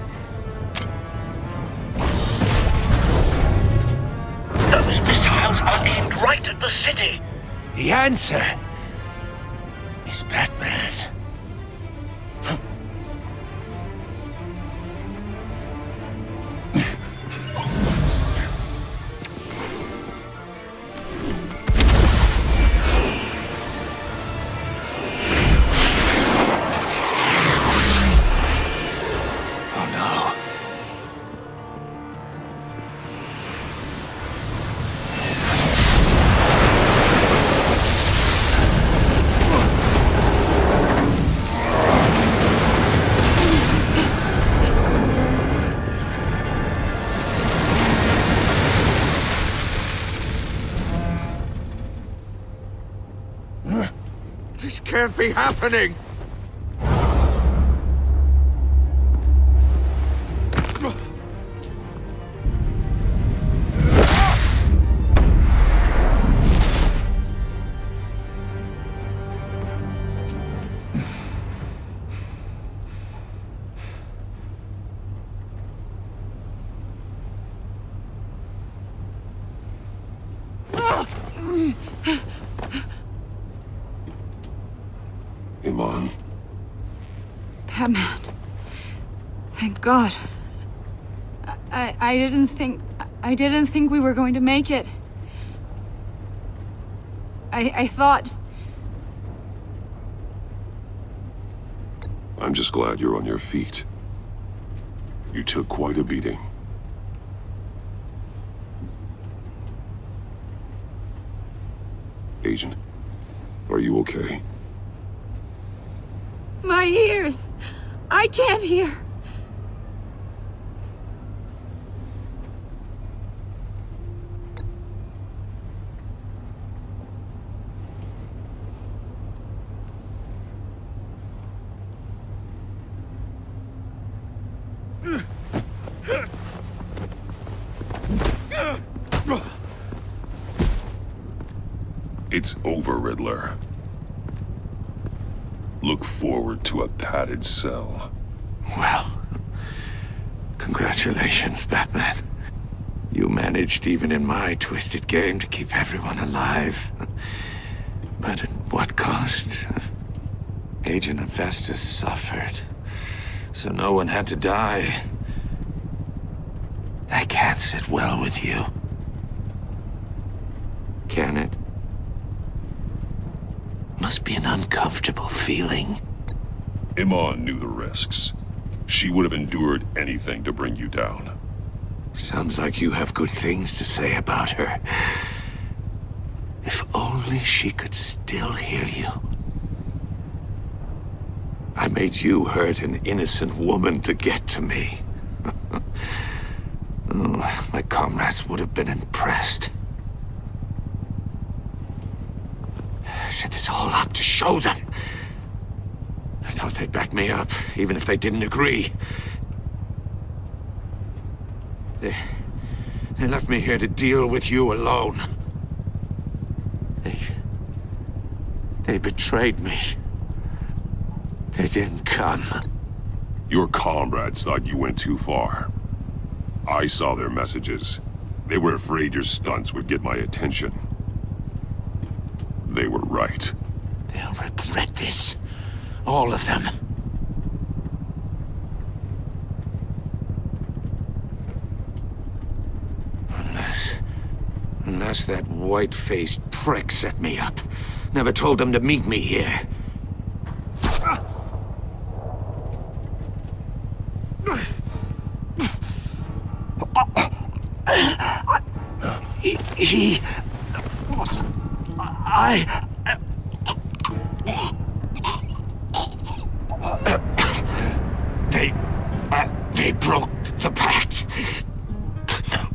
Those missiles are aimed right at the city. The answer is Batman. This can't be happening! Iman. Batman. Thank God. I didn't think we were going to make it. I thought... I'm just glad you're on your feet. You took quite a beating. Agent, are you okay? My ears! I can't hear! It's over, Riddler. Look forward to a padded cell. Well, Congratulations, Batman. You managed, even in my twisted game, to keep everyone alive. But at what cost? Agent Avesta suffered, so no one had to die. That can't sit well with you. Can it? Must be an uncomfortable feeling. Iman knew the risks. She would have endured anything to bring you down. Sounds like you have good things to say about her. If only she could still hear you. I made you hurt an innocent woman to get to me. Oh, my comrades would have been impressed. I set this all up to show them. I thought they'd back me up, even if they didn't agree. They left me here to deal with you alone. They betrayed me. They didn't come. Your comrades thought you went too far. I saw their messages. They were afraid your stunts would get my attention. They were right. They'll regret this. All of them. Unless that white-faced prick set me up. Never told them to meet me here. They broke the pact.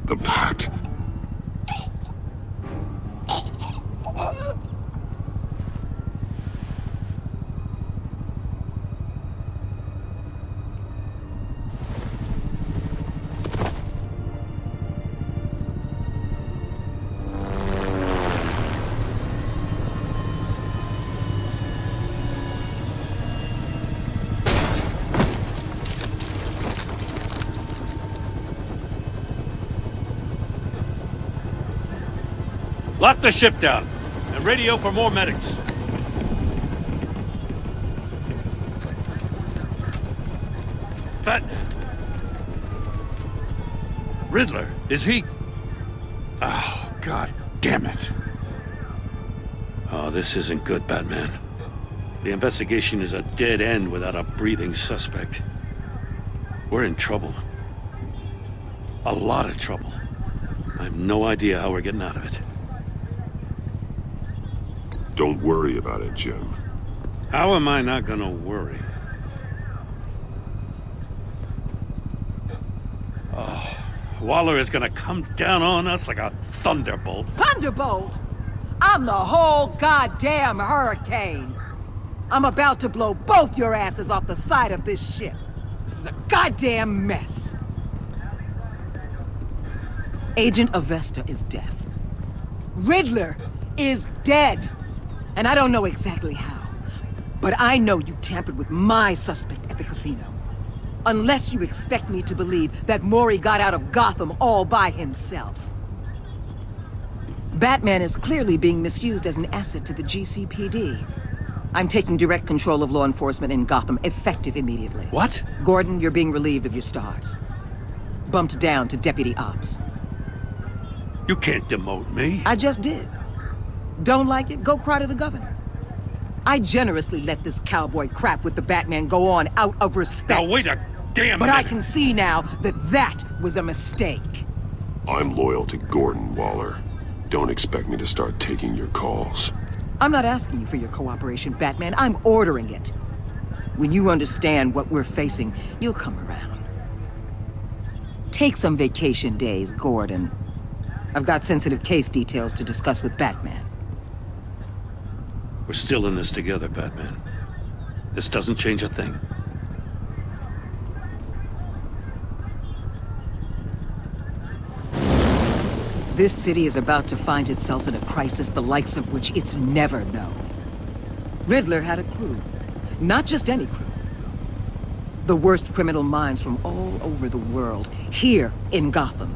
The pact? Lock the ship down, and radio for more medics. But... Riddler, is he... Oh, God damn it. Oh, this isn't good, Batman. The investigation is a dead end without a breathing suspect. We're in trouble. A lot of trouble. I have no idea how we're getting out of it. Don't worry about it, Jim. How am I not gonna worry? Oh, Waller is gonna come down on us like a thunderbolt. Thunderbolt? I'm the whole goddamn hurricane. I'm about to blow both your asses off the side of this ship. This is a goddamn mess. Agent Avesta is deaf. Riddler is dead. And I don't know exactly how, but I know you tampered with my suspect at the casino. Unless you expect me to believe that Mori got out of Gotham all by himself. Batman is clearly being misused as an asset to the GCPD. I'm taking direct control of law enforcement in Gotham, effective immediately. What? Gordon, you're being relieved of your stars. Bumped down to Deputy Ops. You can't demote me. I just did. Don't like it? Go cry to the governor. I generously let this cowboy crap with the Batman go on out of respect. Now wait a damn minute. But I can see now that that was a mistake. I'm loyal to Gordon, Waller. Don't expect me to start taking your calls. I'm not asking you for your cooperation, Batman. I'm ordering it. When you understand what we're facing, you'll come around. Take some vacation days, Gordon. I've got sensitive case details to discuss with Batman. We're still in this together, Batman. This doesn't change a thing. This city is about to find itself in a crisis the likes of which it's never known. Riddler had a crew. Not just any crew. The worst criminal minds from all over the world, here in Gotham.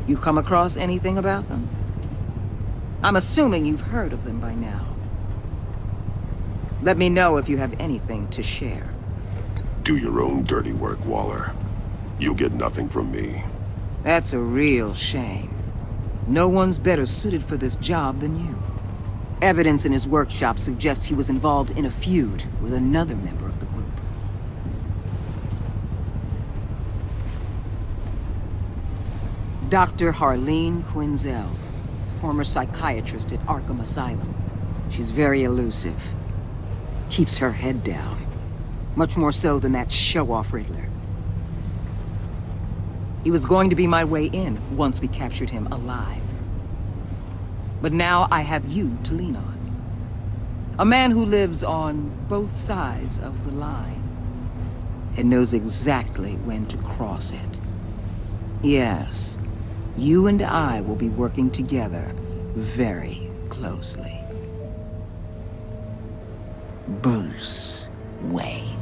You come across anything about them? I'm assuming you've heard of them by now. Let me know if you have anything to share. Do your own dirty work, Waller. You'll get nothing from me. That's a real shame. No one's better suited for this job than you. Evidence in his workshop suggests he was involved in a feud with another member of the group. Dr. Harleen Quinzel, former psychiatrist at Arkham Asylum. She's very elusive. Keeps her head down. Much more so than that show-off Riddler. He was going to be my way in once we captured him alive. But now I have you to lean on. A man who lives on both sides of the line and knows exactly when to cross it. Yes, you and I will be working together very closely. Bruce Wayne.